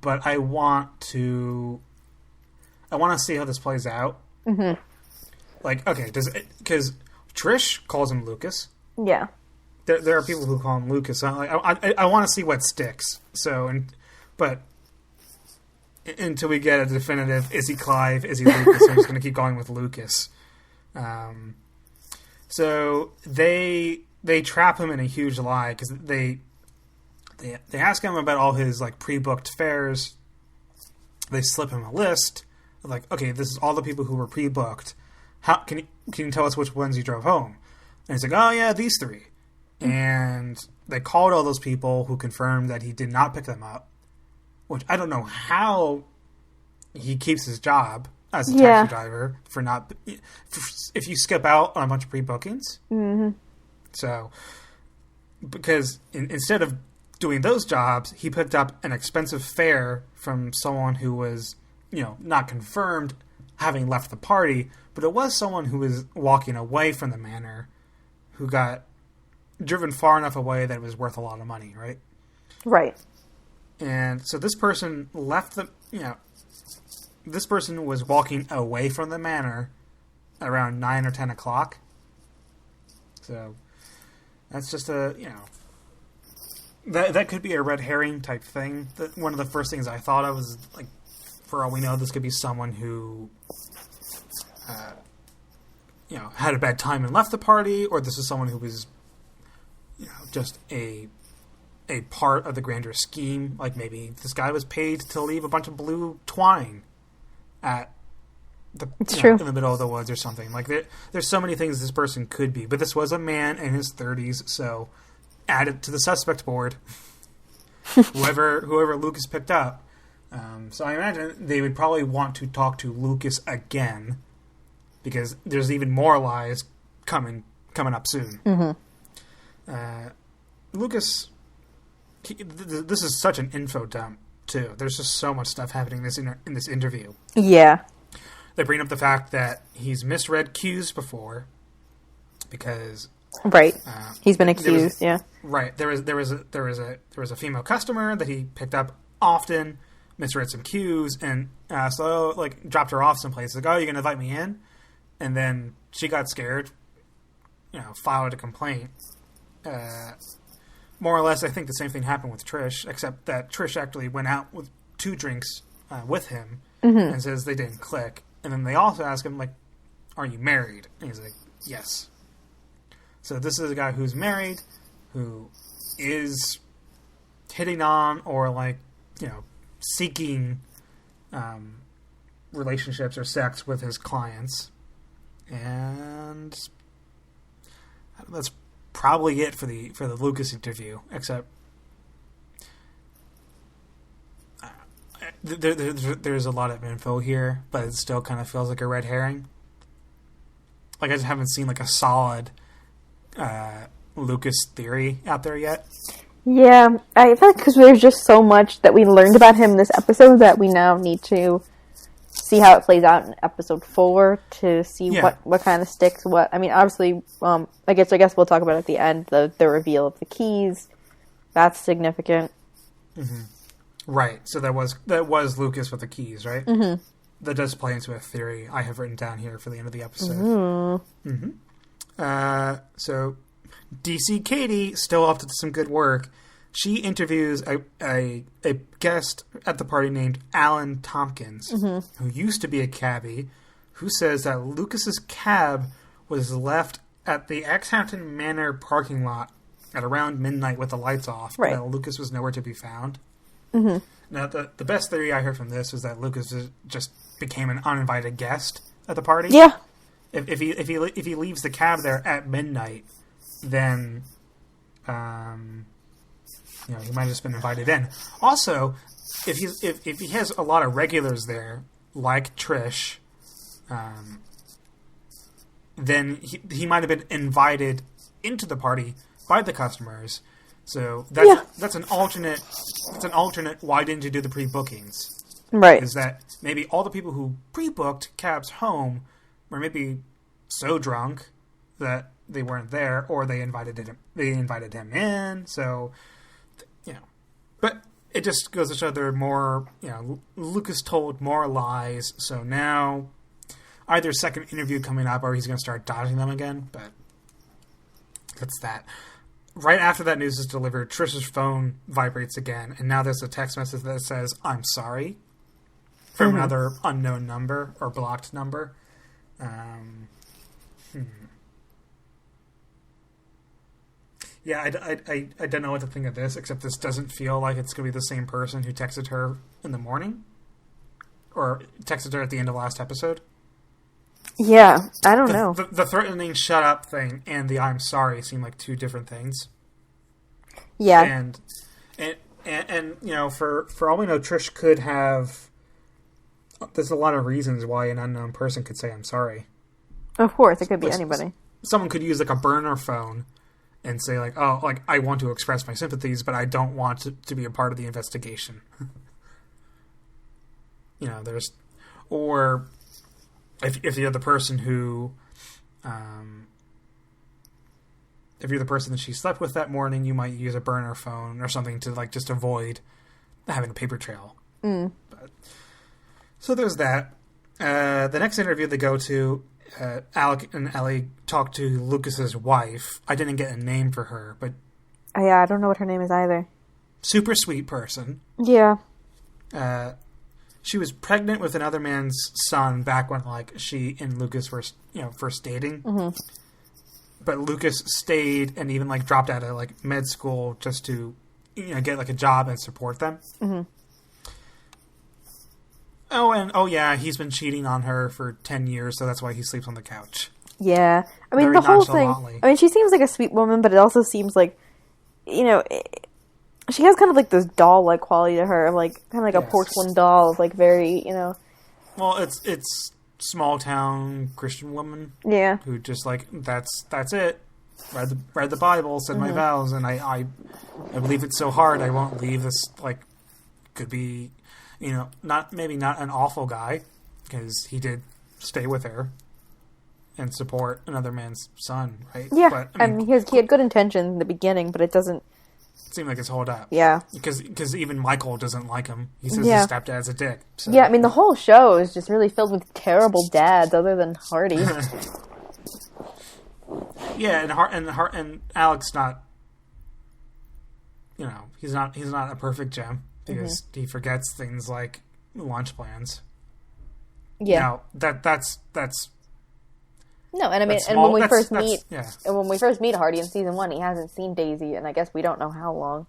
But I want to see how this plays out. Mm-hmm. Like, okay, because Trish calls him Lucas. Yeah. There are people who call him Lucas. So I want to see what sticks. But until we get a definitive, is he Clive? Is he Lucas? I'm just going to keep going with Lucas. So they trap him in a huge lie because they ask him about all his like pre-booked fares. They slip him a list of like, okay, this is all the people who were pre-booked. How can you tell us which ones you drove home? And he's like, oh yeah, these 3. And they called all those people who confirmed that he did not pick them up. Which I don't know how he keeps his job as a taxi driver if you skip out on a bunch of pre-bookings. Mm-hmm. So, because instead of doing those jobs, he picked up an expensive fare from someone who was, not confirmed having left the party, but it was someone who was walking away from the manor who got driven far enough away that it was worth a lot of money, right? Right. And so this person left this person was walking away from the manor around 9 or 10 o'clock. So that's just that could be a red herring type thing. One of the first things I thought of was like, for all we know, this could be someone who, had a bad time and left the party, or this is someone who was, just a part of the grander scheme. Like maybe this guy was paid to leave a bunch of blue twine at in the middle of the woods or something. Like there's so many things this person could be, but this was a man in his 30s, so add it to the suspect board. whoever Lucas picked up. So I imagine they would probably want to talk to Lucas again because there's even more lies coming up soon. Mm-hmm. Lucas, this is such an info dump too. There's just so much stuff happening in this interview. Yeah. They bring up the fact that he's misread cues before because right. He's been accused. Right. There was a female customer that he picked up often, misread some cues, and so like dropped her off someplace. Like, oh, you're gonna invite me in, and then she got scared. Filed a complaint. More or less, I think the same thing happened with Trish, except that Trish actually went out with 2 drinks with him and says they didn't click. And then they also ask him, like, are you married? And he's like, yes. So this is a guy who's married, who is hitting on or, like, seeking relationships or sex with his clients. And that's probably it for the Lucas interview. Except there's a lot of info here, but it still kind of feels like a red herring. Like I just haven't seen like a solid Lucas theory out there yet. Yeah, I feel like because there's just so much that we learned about him in this episode that we now need to see how it plays out in episode 4 to see what kind of sticks. What I mean, obviously, I guess we'll talk about it at the end. The reveal of the keys, that's significant. Mm-hmm. Right. So that was Lucas with the keys, right? Mm-hmm. That does play into a theory I have written down here for the end of the episode. Mm-hmm. So DC Katie, still up to some good work. She interviews a guest at the party named Alan Tompkins, who used to be a cabbie, who says that Lucas's cab was left at the Exhampton Manor parking lot at around midnight with the lights off. Right. And Lucas was nowhere to be found. Mm-hmm. Now, the best theory I heard from this was that Lucas just became an uninvited guest at the party. Yeah. If he leaves the cab there at midnight, then he might have just been invited in. Also, if he has a lot of regulars there, like Trish, then he might have been invited into the party by the customers. So that's an alternate. That's an alternate. Why didn't you do the pre-bookings? Right. Is that maybe all the people who pre-booked cabs home were maybe so drunk that they weren't there, or they invited him in. So, but it just goes to show there are more. Lucas told more lies. So now, either second interview coming up, or he's going to start dodging them again. But that's that. Right after that news is delivered, Trish's phone vibrates again, and now there's a text message that says, "I'm sorry," from another unknown number or blocked number. Yeah, I don't know what to think of this, except this doesn't feel like it's going to be the same person who texted her in the morning, or texted her at the end of last episode. Yeah, I don't know. The threatening shut up thing and the I'm sorry seem like two different things. Yeah. And for all we know, Trish could have... There's a lot of reasons why an unknown person could say I'm sorry. Of course, it could be anybody. Someone could use like a burner phone and say like, oh, like I want to express my sympathies, but I don't want to be a part of the investigation. Or... If you're the person who, if you're the person that she slept with that morning, you might use a burner phone or something to like just avoid having a paper trail. But, so there's that. The next interview they go to, Alec and Ellie talk to Lucas's wife. I didn't get a name for her, but yeah, I don't know what her name is either. Super sweet person. Yeah. She was pregnant with another man's son back when, like, she and Lucas were, first dating. Mm-hmm. But Lucas stayed and even, like, dropped out of, like, med school just to, get, like, a job and support them. Mm-hmm. Oh, yeah, he's been cheating on her for 10 years, so that's why he sleeps on the couch. Yeah. I mean, Very the whole thing... I mean, she seems like a sweet woman, but it also seems like, she has kind of like this doll-like quality to her, like kind of like a porcelain doll, like very, Well, it's small town Christian woman. Yeah. Who just like that's it. Read the Bible, said my vows, and I believe it so hard I won't leave this. Like, could be, not an awful guy, because he did stay with her and support another man's son, right? Yeah. But, I mean he had good intentions in the beginning, but it doesn't seem like it's hold up. Yeah. Because even Michael doesn't like him. He says his stepdad's a dick. So. Yeah, I mean, the whole show is just really filled with terrible dads other than Hardy. Yeah, and Alec's not, he's not a perfect gem because he forgets things like lunch plans. Yeah. Now, that's no, and I mean, and when we first meet Hardy in season 1, he hasn't seen Daisy, and I guess we don't know how long.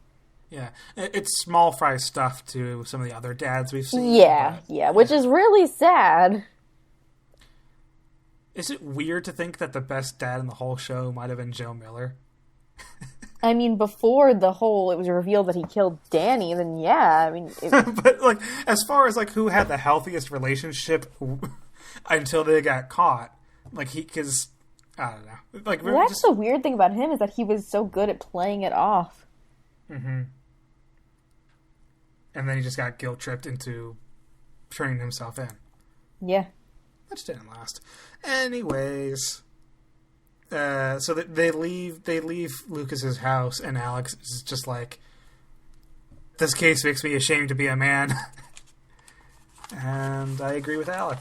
Yeah, it's small fry stuff to some of the other dads we've seen. Yeah, which is really sad. Is it weird to think that the best dad in the whole show might have been Joe Miller? I mean, before it was revealed that he killed Danny, then yeah, I mean... But, like, as far as, like, who had the healthiest relationship until they got caught, like, because, I don't know. Like, well, that's the weird thing about him, is that he was so good at playing it off. Mm-hmm. And then he just got guilt-tripped into turning himself in. Yeah. Which didn't last. Anyways... so they leave Lucas's house, and Alex is just like, this case makes me ashamed to be a man. And I agree with Alec.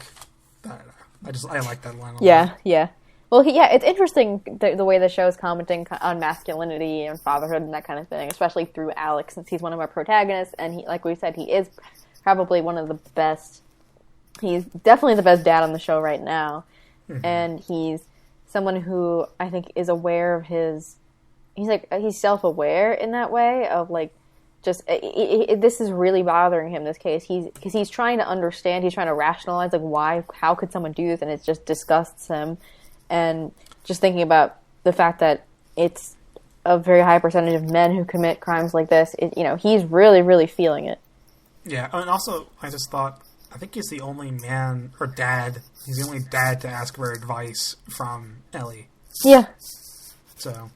I like that line a lot. Yeah. Well, it's interesting the way the show is commenting on masculinity and fatherhood and that kind of thing, especially through Alex, since he's one of our protagonists, and he, like we said, he is probably one of the best. He's definitely the best dad on the show right now, and he's someone who I think is aware of he's self-aware in that way of like, just, this is really bothering him, this case. Because he's trying to understand, he's trying to rationalize, like, how could someone do this? And it just disgusts him. And just thinking about the fact that it's a very high percentage of men who commit crimes like this, he's really, really feeling it. Yeah, and also, I just thought, I think he's the only man, or dad, he's the only dad to ask for advice from Ellie. Yeah. So,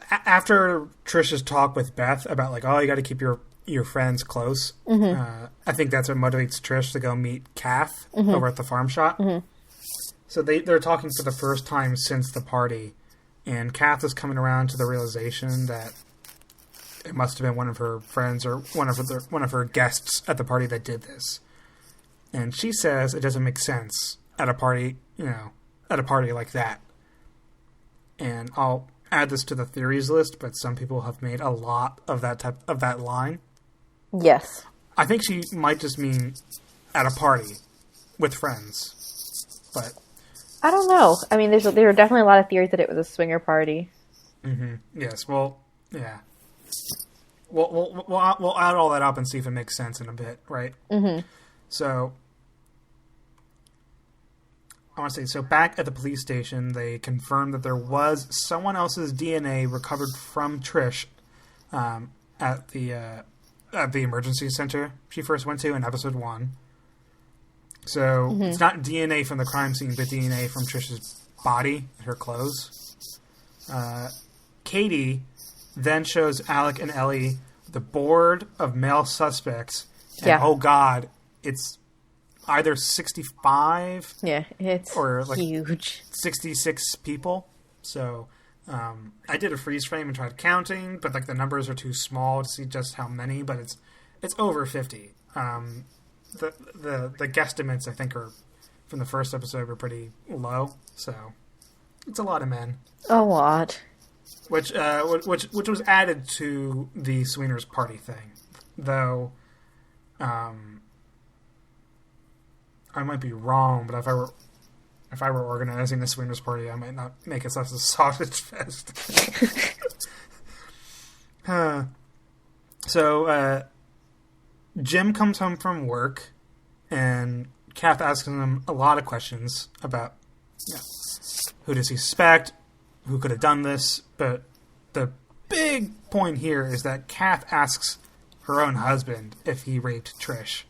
after Trish's talk with Beth about, like, oh, you gotta keep your friends close, I think that's what motivates Trish to go meet Kath over at the farm shop. So they're talking for the first time since the party, and Kath is coming around to the realization that it must have been one of her friends or one of her guests at the party that did this. And she says it doesn't make sense at a party, like that. And I'll add this to the theories list, but some people have made a lot of that line. Yes. I think she might just mean at a party with friends. But I don't know. I mean, there are definitely a lot of theories that it was a swinger party. Yes. Well, yeah. We'll add all that up and see if it makes sense in a bit, right? So, I want to say, so back at the police station, they confirmed that there was someone else's DNA recovered from Trish at the emergency center she first went to in episode 1. So, it's not DNA from the crime scene, but DNA from Trish's body and her clothes. Katie then shows Alec and Ellie the board of male suspects. And, oh God, it's either 65. Yeah, it's or like huge. 66 people. So I did a freeze frame and tried counting, but like the numbers are too small to see just how many. But it's over 50. The guesstimates I think are from the first episode were pretty low. So it's a lot of men. A lot. Which was added to the swingers party thing, though. I might be wrong, but if I were organizing the swingers party, I might not make it such a sausage fest. So Jim comes home from work, and Kath asks him a lot of questions about who does he suspect, who could have done this, but the big point here is that Kath asks her own husband if he raped Trish.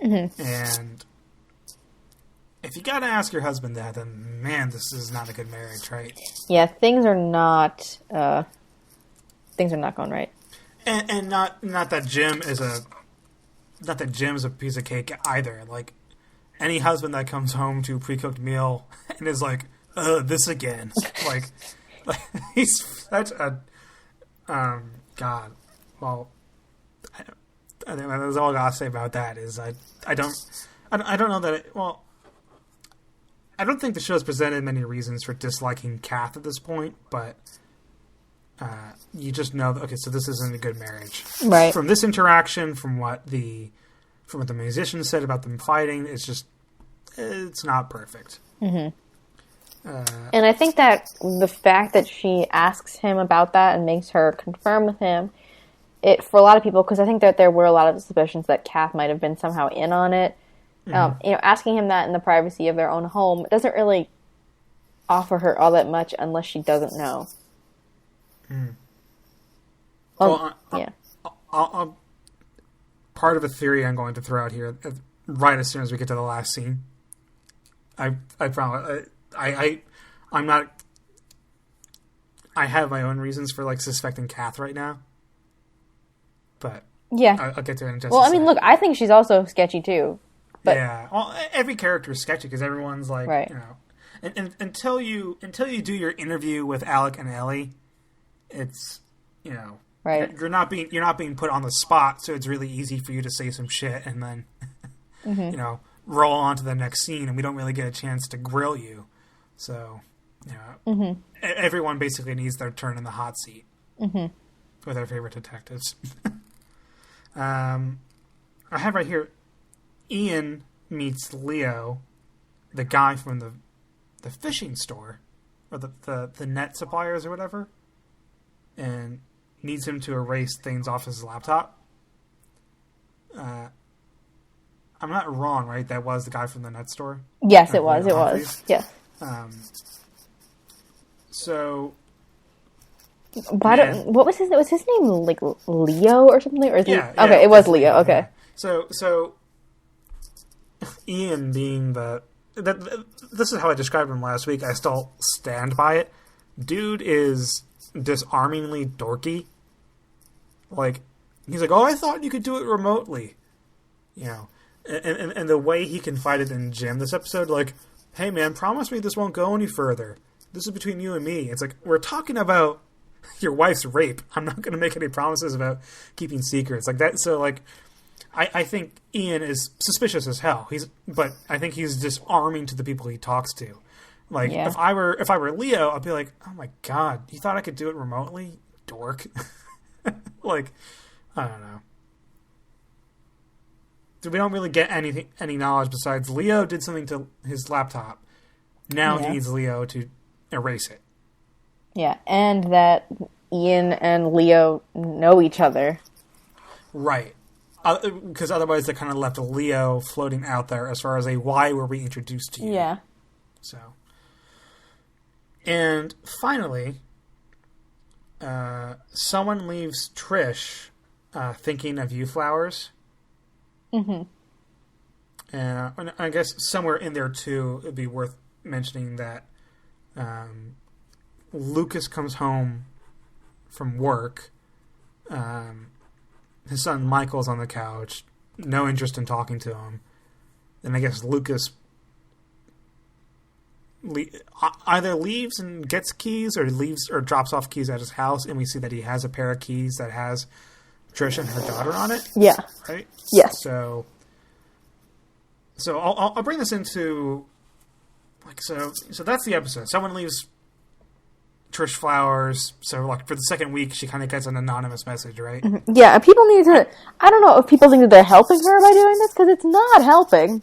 And if you gotta ask your husband that, then man, this is not a good marriage, right? Yeah, things are not going right. And not that Jim's a piece of cake either. Like, any husband that comes home to a pre-cooked meal and is like, this again. like he's such a God. Well, I think that's all I gotta say about that. Is I don't know that. I don't think the show's presented many reasons for disliking Kath at this point, but you just know that, okay, so this isn't a good marriage, right? From this interaction, from what the musicians said about them fighting, it's not perfect. And I think that the fact that she asks him about that and makes her confirm with him, for a lot of people, because I think that there were a lot of suspicions that Kath might have been somehow in on it. Asking him that in the privacy of their own home doesn't really offer her all that much unless she doesn't know. Yeah. Part of a theory I'm going to throw out here, right as soon as we get to the last scene. I promise. I'm not. I have my own reasons for like suspecting Kath right now, but yeah, I'll get to it in just. Well, a I mean, sec. look, I think she's also sketchy too. But Yeah, well, every character is sketchy because everyone's like, right. you know, and until you do your interview with Alec and Ellie, it's, you know, right. You're not being put on the spot, so it's really easy for you to say some shit and then, you know, roll on to the next scene, and we don't really get a chance to grill you. So, you know, everyone basically needs their turn in the hot seat with their favorite detectives. I have right here, Ian meets Leo, the guy from the fishing store, or the net suppliers or whatever, and needs him to erase things off his laptop. I'm not wrong, right? That was the guy from the net store? Yes, it was. It was. Yes. So... What was his name? Was his name like Leo or something? Or yeah, it was Leo. Okay. Yeah. So Ian being this is how I described him last week. I still stand by it. Dude is disarmingly dorky. Like, he's like, oh, I thought you could do it remotely. You know, and the way he confided in Jim this episode, like, hey man, promise me this won't go any further. This is between you and me. It's like, we're talking about your wife's rape. I'm not going to make any promises about keeping secrets like that. So, like, I think Ian is suspicious as hell. But I think he's disarming to the people he talks to. Like, if I were Leo, I'd be like, oh my god, you thought I could do it remotely, dork. Like, I don't know. We don't really get any knowledge besides Leo did something to his laptop. Now he needs Leo to erase it. Yeah, and that Ian and Leo know each other. Right. Because otherwise they kind of left Leo floating out there as far as why were we introduced to you? Yeah. So. And finally, someone leaves Trish thinking of you flowers. Mm-hmm. And I guess somewhere in there, too, it'd be worth mentioning that Lucas comes home from work. His son Michael's on the couch. No interest in talking to him. And I guess Lucas either leaves and gets keys or leaves or drops off keys at his house, and we see that he has a pair of keys that has Trish and her daughter on it. Yeah. Right? Yes. So I'll bring this into so that's the episode. Someone leaves Trish flowers. So like for the second week, she kind of gets an anonymous message, right? Mm-hmm. Yeah, and people need to. I don't know if people think that they're helping her by doing this because it's not helping.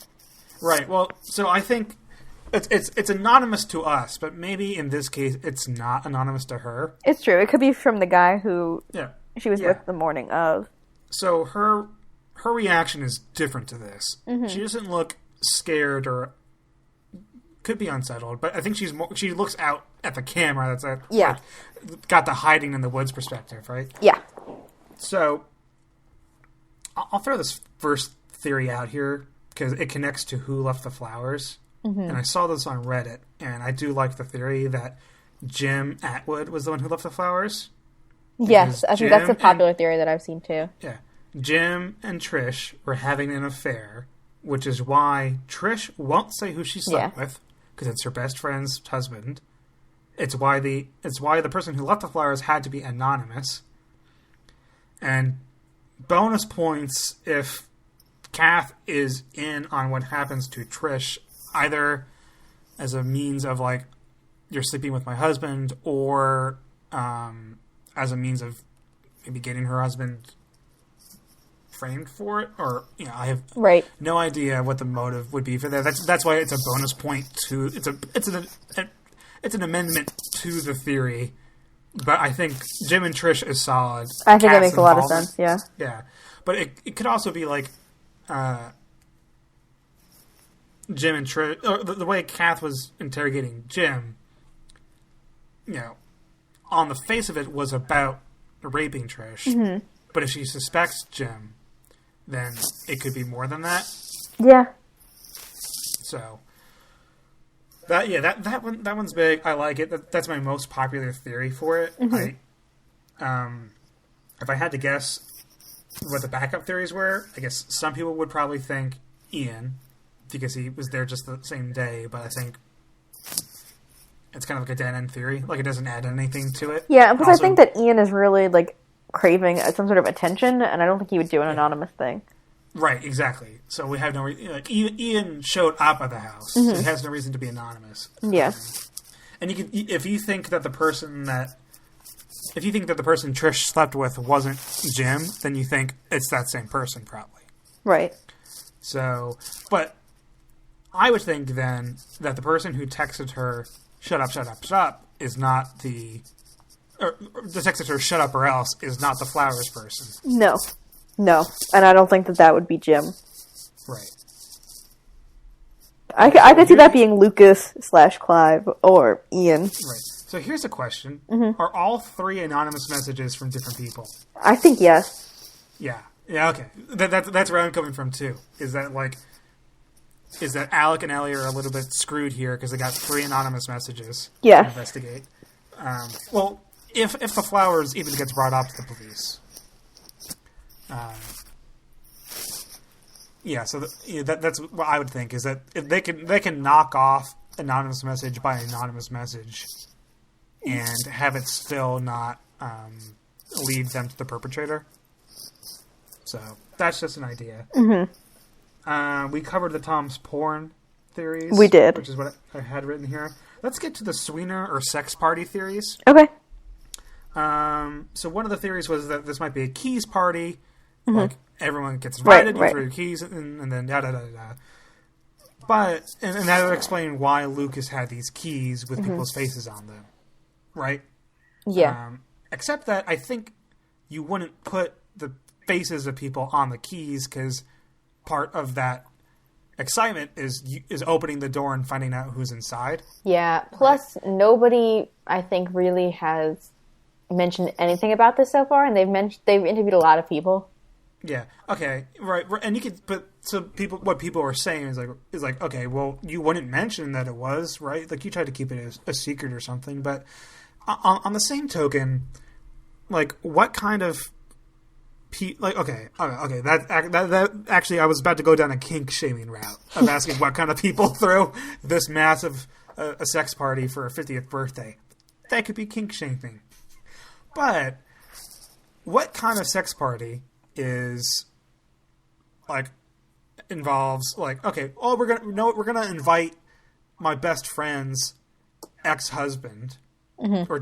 Right. Well, so I think it's anonymous to us, but maybe in this case, it's not anonymous to her. It's true. It could be from the guy who she was with the morning of. So her reaction is different to this. Mm-hmm. She doesn't look scared or could be unsettled, but I think she looks out at the camera that's got the hiding in the woods perspective, right? Yeah. So I'll throw this first theory out here because it connects to who left the flowers. Mm-hmm. And I saw this on Reddit, and I do like the theory that Jim Atwood was the one who left the flowers. Yes, I think that's a popular theory that I've seen too. Yeah. Jim and Trish were having an affair, which is why Trish won't say who she slept with, because it's her best friend's husband. It's why the person who left the flowers had to be anonymous. And bonus points if Kath is in on what happens to Trish, either as a means of like, you're sleeping with my husband, or as a means of maybe getting her husband framed for it, or I have no idea what the motive would be for that. That's why it's a bonus point to it's an amendment to the theory. But I think Jim and Trish is solid. I think it makes a lot of sense. Yeah. Yeah, but it could also be like Jim and Trish, or the way Kath was interrogating Jim. on the face of it was about raping Trish. But if she suspects Jim, then it could be more than that. Yeah. So that one's big. I like it. That's my most popular theory for it. If I had to guess what the backup theories were, I guess some people would probably think Ian, because he was there just the same day, but I think it's kind of like a dead-end theory. Like, it doesn't add anything to it. Yeah, because I think that Ian is really, like, craving some sort of attention, and I don't think he would do an anonymous thing. Right, exactly. So we have no reason... Like, Ian showed up at the house, so he has no reason to be anonymous. Yeah. And if you think that the person Trish slept with wasn't Jim, then you think it's that same person, probably. Right. So, but I would think then that the person who texted her, shut up, is not the... Or the texted her, shut up or else, is not the flowers person. No. And I don't think that would be Jim. Right. I could see that being Lucas/Clive or Ian. Right. So here's a question. Are all three anonymous messages from different people? I think yes. Yeah, okay. That's where I'm coming from, too. Is that Alec and Ellie are a little bit screwed here because they got 3 anonymous messages to investigate. Well, if the flowers even gets brought up to the police. So that's what I would think, is that if they can knock off anonymous message by anonymous message and have it still not lead them to the perpetrator. So that's just an idea. We covered the Tom's porn theories. We did. Which is what I had written here. Let's get to the sweener or sex party theories. Okay. So one of the theories was that this might be a keys party. Like, everyone gets invited, you throw your keys, and then da-da-da-da. But, and that would explain why Lucas had these keys with people's faces on them. Right? Yeah. Except that I think you wouldn't put the faces of people on the keys, because part of that excitement is opening the door and finding out who's inside. Yeah. Plus, nobody, I think, really has mentioned anything about this so far, and they've interviewed a lot of people. Yeah. Okay. Right. And you could, but so what people are saying is like, okay, well, you wouldn't mention that it was, right? Like, you tried to keep it a secret or something. But on the same token, like, what kind of okay. That actually, I was about to go down a kink shaming route of asking what kind of people throw this massive a sex party for a 50th birthday. That could be kink shaming. But what kind of sex party is involves okay, we're gonna invite my best friend's ex-husband or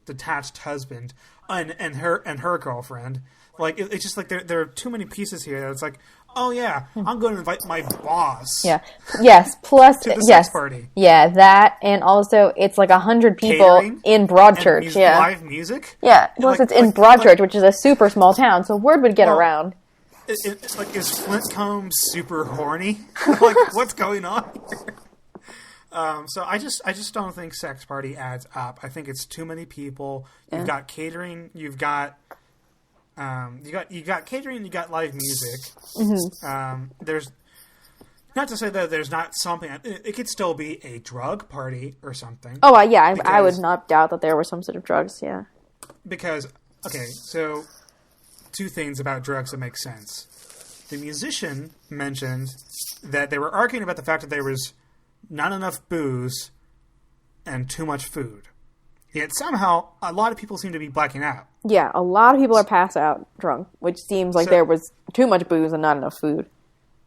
detached husband and her girlfriend. Like, it's just like there are too many pieces here. It's like, oh yeah, I'm going to invite my boss. Yeah. Yes. Plus, to the sex party. Yeah, that, and also it's like 100 people in Broadchurch. Yeah. Live music. Yeah. Plus, it's in Broadchurch, which is a super small town, so word would get around. Is Flint Combs super horny? Like, what's going on here? So I just don't think sex party adds up. I think it's too many people. You've got catering. You've got catering. You got live music. There's not to say that there's not something. It could still be a drug party or something. Oh yeah, I would not doubt that there were some sort of drugs. Yeah. Because so 2 things about drugs that make sense. The musician mentioned that they were arguing about the fact that there was not enough booze and too much food. Yet somehow a lot of people seem to be blacking out. Yeah, a lot of people are passed out drunk, which seems like there was too much booze and not enough food.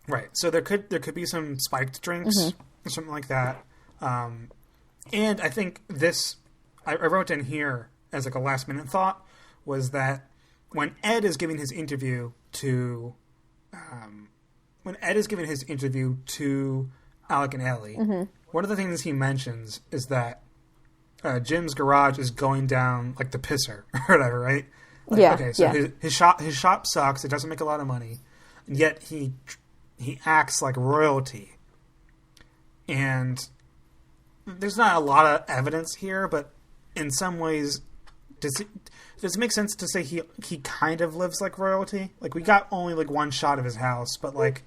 Right. So there could be some spiked drinks or something like that. And I think this I wrote in here as like a last minute thought was that when Ed is giving his interview to Alec and Ellie, one of the things he mentions is that Jim's garage is going down like the pisser or whatever, right? Like, yeah. Okay, so his shop sucks. It doesn't make a lot of money, and yet he acts like royalty. And there's not a lot of evidence here, but in some ways, does it make sense to say he kind of lives like royalty? Like, we got only like one shot of his house, but like,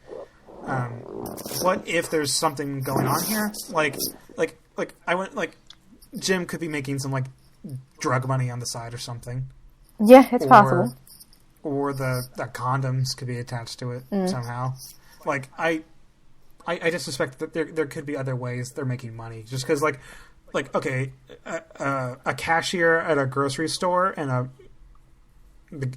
what if there's something going on here? Like I went like Jim could be making some like drug money on the side or something. Yeah, it's possible. Or the condoms could be attached to it somehow. Like I just suspect that there could be other ways they're making money. Just because like okay, a cashier at a grocery store and a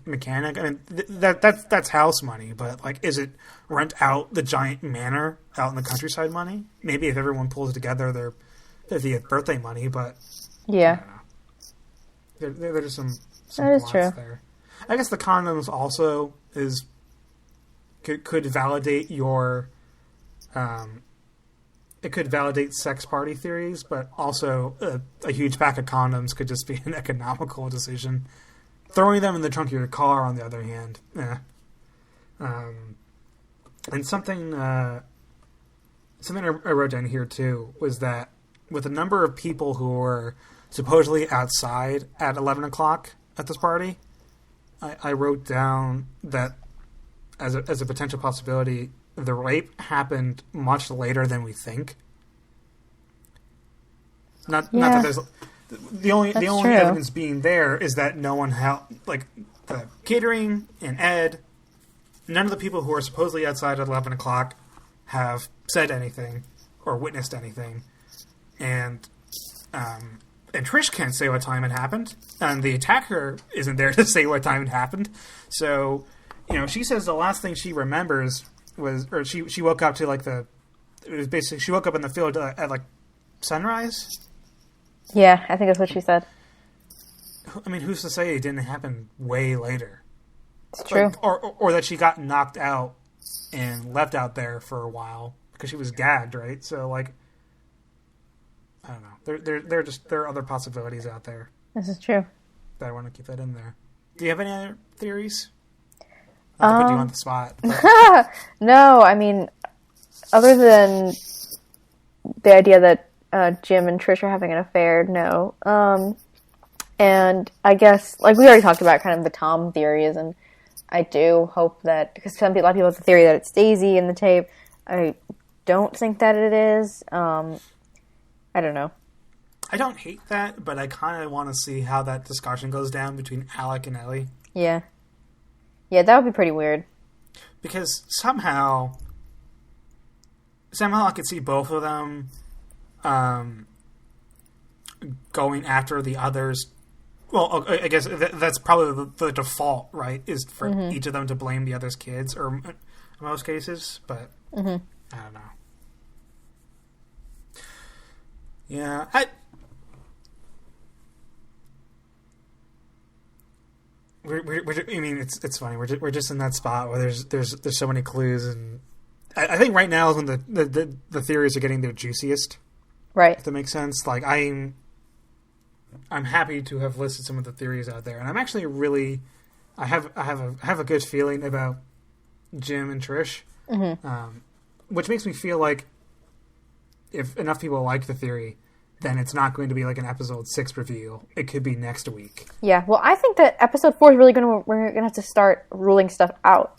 mechanic. I mean that's house money. But like, is it rent out the giant manor out in the countryside money? Maybe if everyone pulls together, they're the birthday money. But yeah, I don't know. There's some that is plots true. There. I guess the condoms also could validate your it could validate sex party theories, but also a huge pack of condoms could just be an economical decision. Throwing them in the trunk of your car, on the other hand, and something I wrote down here too was that with the number of people who were supposedly outside at 11 o'clock at this party, I wrote down that as a potential possibility, the rape happened much later than we think. Not that there's the only true. evidence being there is that no one like the catering and Ed, none of the people who are supposedly outside at 11 o'clock have said anything or witnessed anything, and Trish can't say what time it happened, and the attacker isn't there to say what time it happened. So, she says the last thing she remembers was, or she woke up to like she woke up in the field at like sunrise. Yeah, I think that's what she said. I mean, who's to say it didn't happen way later? It's true. Or that she got knocked out and left out there for a while because she was gagged, right? So like, I don't know. There are other possibilities out there. This is true. But I want to keep that in there. Do you have any other theories? Not to put you on the spot. No, I mean, other than the idea that Jim and Trish are having an affair, no. And I guess, like we already talked about, kind of the Tom theories, and I do hope that, because a lot of people have the theory that it's Daisy in the tape. I don't think that it is. I don't know. I don't hate that, but I kind of want to see how that discussion goes down between Alec and Ellie. Yeah. Yeah, that would be pretty weird. Because somehow I could see both of them going after the others. Well, I guess that's probably the default, right? Is for each of them to blame the other's kids, or in most cases. But I don't know. Yeah, I mean, it's funny. We're just in that spot where there's so many clues, and I think right now is when the theories are getting their juiciest. Right. If that makes sense. Like I'm happy to have listed some of the theories out there, and I'm actually really I have a good feeling about Jim and Trish, which makes me feel like if enough people like the theory, then it's not going to be like an episode 6 review. It could be next week. Yeah, well, I think that episode 4 is really we're going to have to start ruling stuff out.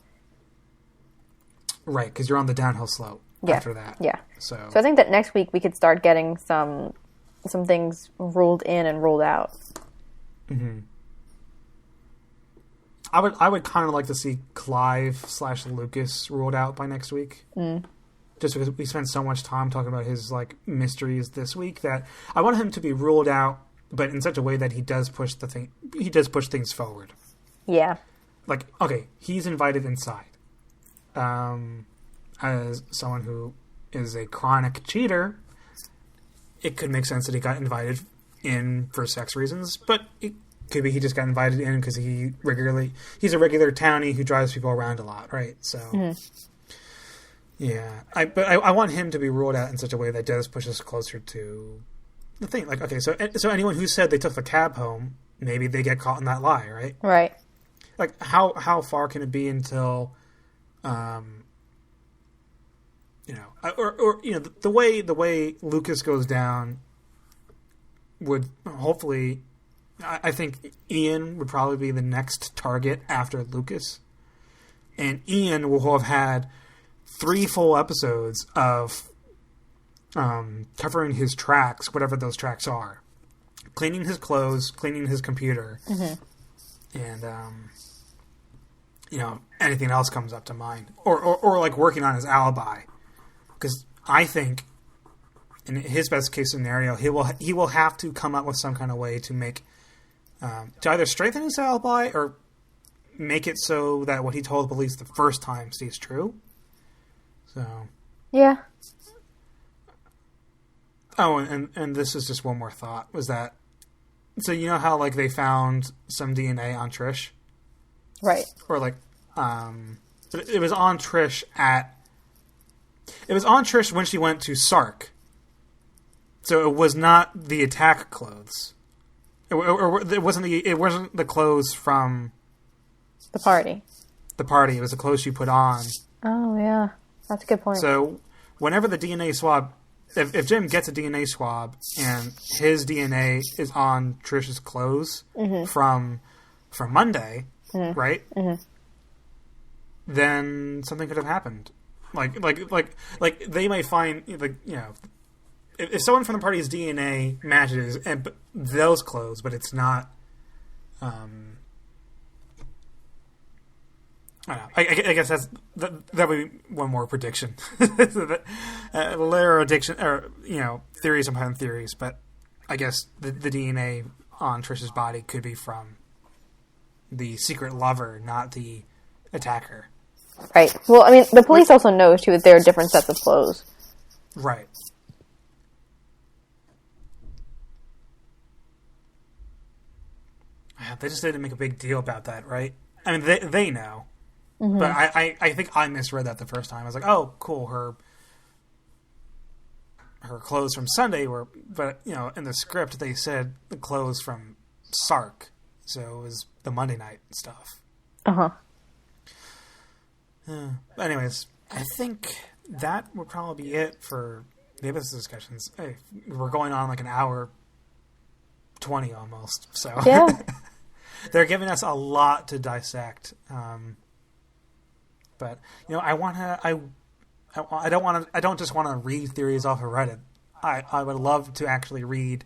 Right, because you're on the downhill slope after that. Yeah. So I think that next week we could start getting some things ruled in and ruled out. Mm-hmm. I would kind of like to see Clive/Lucas ruled out by next week. Just because we spent so much time talking about his like mysteries this week that I want him to be ruled out, but in such a way that he does push things forward. Yeah. Like, okay, he's invited inside. As someone who is a chronic cheater, it could make sense that he got invited in for sex reasons, but it could be he just got invited in because he's a regular townie who drives people around a lot, right? So, yeah. I want him to be ruled out in such a way that does push us closer to the thing. Like, okay, so anyone who said they took the cab home, maybe they get caught in that lie, right? Right. Like, how far can it be until, the way Lucas goes down would hopefully... I think Ian would probably be the next target after Lucas. And Ian will have had 3 full episodes of covering his tracks, whatever those tracks are. Cleaning his clothes, cleaning his computer. And, anything else comes up to mind. Or like working on his alibi. Because I think, in his best case scenario, he will have to come up with some kind of way to make... to either strengthen his alibi or make it so that what he told the police the first time stays true. So... Yeah. Oh, and this is just one more thought, was that... So you know how, like, they found some DNA on Trish? Right. Or, like, it was on Trish at... It was on Trish when she went to Sark. So it was not the attack clothes. Or it wasn't the clothes from... The party. The party. It was the clothes she put on. Oh, yeah. That's a good point. So whenever the DNA swab... If Jim gets a DNA swab and his DNA is on Trish's clothes from Monday, right? Then something could have happened. Like they might find, like, if someone from the party's DNA matches those clothes, but it's not. I don't know. I guess that would be one more prediction. Layer addiction, or theories upon theories. But I guess the DNA on Trish's body could be from the secret lover, not the attacker. Right. Well, I mean, the police also know too that there are different sets of clothes. Right. They just didn't make a big deal about that, right? I mean, they know. But I think I misread that the first time. I was like, oh, cool, her clothes from Sunday were... But, in the script, they said the clothes from Sark. So it was the Monday night stuff. Anyways, I think that would probably be it for the episode discussions. Hey, we're going on like an hour 20 almost. So yeah. They're giving us a lot to dissect. But I don't just want to read theories off of Reddit. I would love to actually read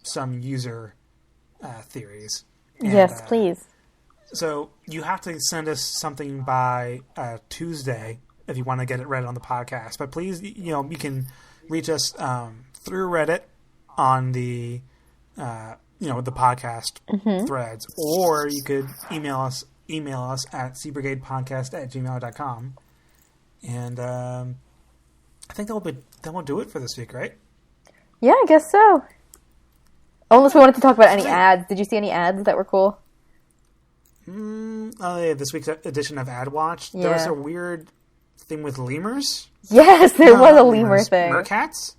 some user theories. And, yes, please. So you have to send us something by Tuesday if you want to get it read on the podcast. But please, you can reach us through Reddit on the the podcast threads, or you could email us at cbrigadepodcast@gmail.com. And I think that will do it for this week, right? Yeah, I guess so. Unless we wanted to talk about any ads. Did you see any ads that were cool? Yeah, this week's edition of Ad Watch. Yeah. There was a weird thing with lemurs. Yes, there was a lemur thing. Meerkats?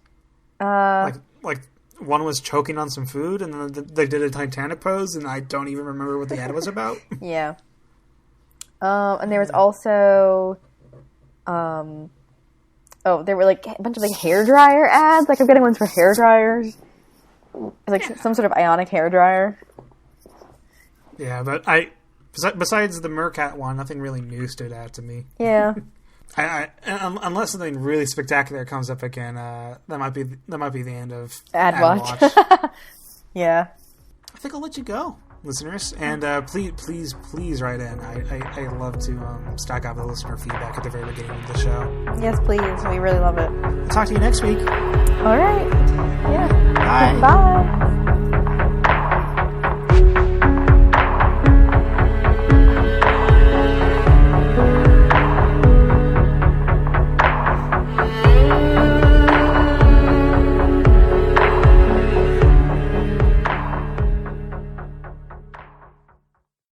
Like one was choking on some food, and then they did a Titanic pose, and I don't even remember what the ad was about. Yeah. And there was also, there were like a bunch of like hairdryer ads. Like I'm getting ones for hair dryers, like some sort of ionic hair dryer. Yeah, but besides the Meerkat one, nothing really new stood out to me. Yeah. Unless something really spectacular comes up again, that might be the end of Ad Watch. Yeah. I think I'll let you go, listeners, and please write in. I love to stack up the listener feedback at the very beginning of the show. Yes, please. We really love it. I'll talk to you next week. All right. Yeah. Bye. Bye.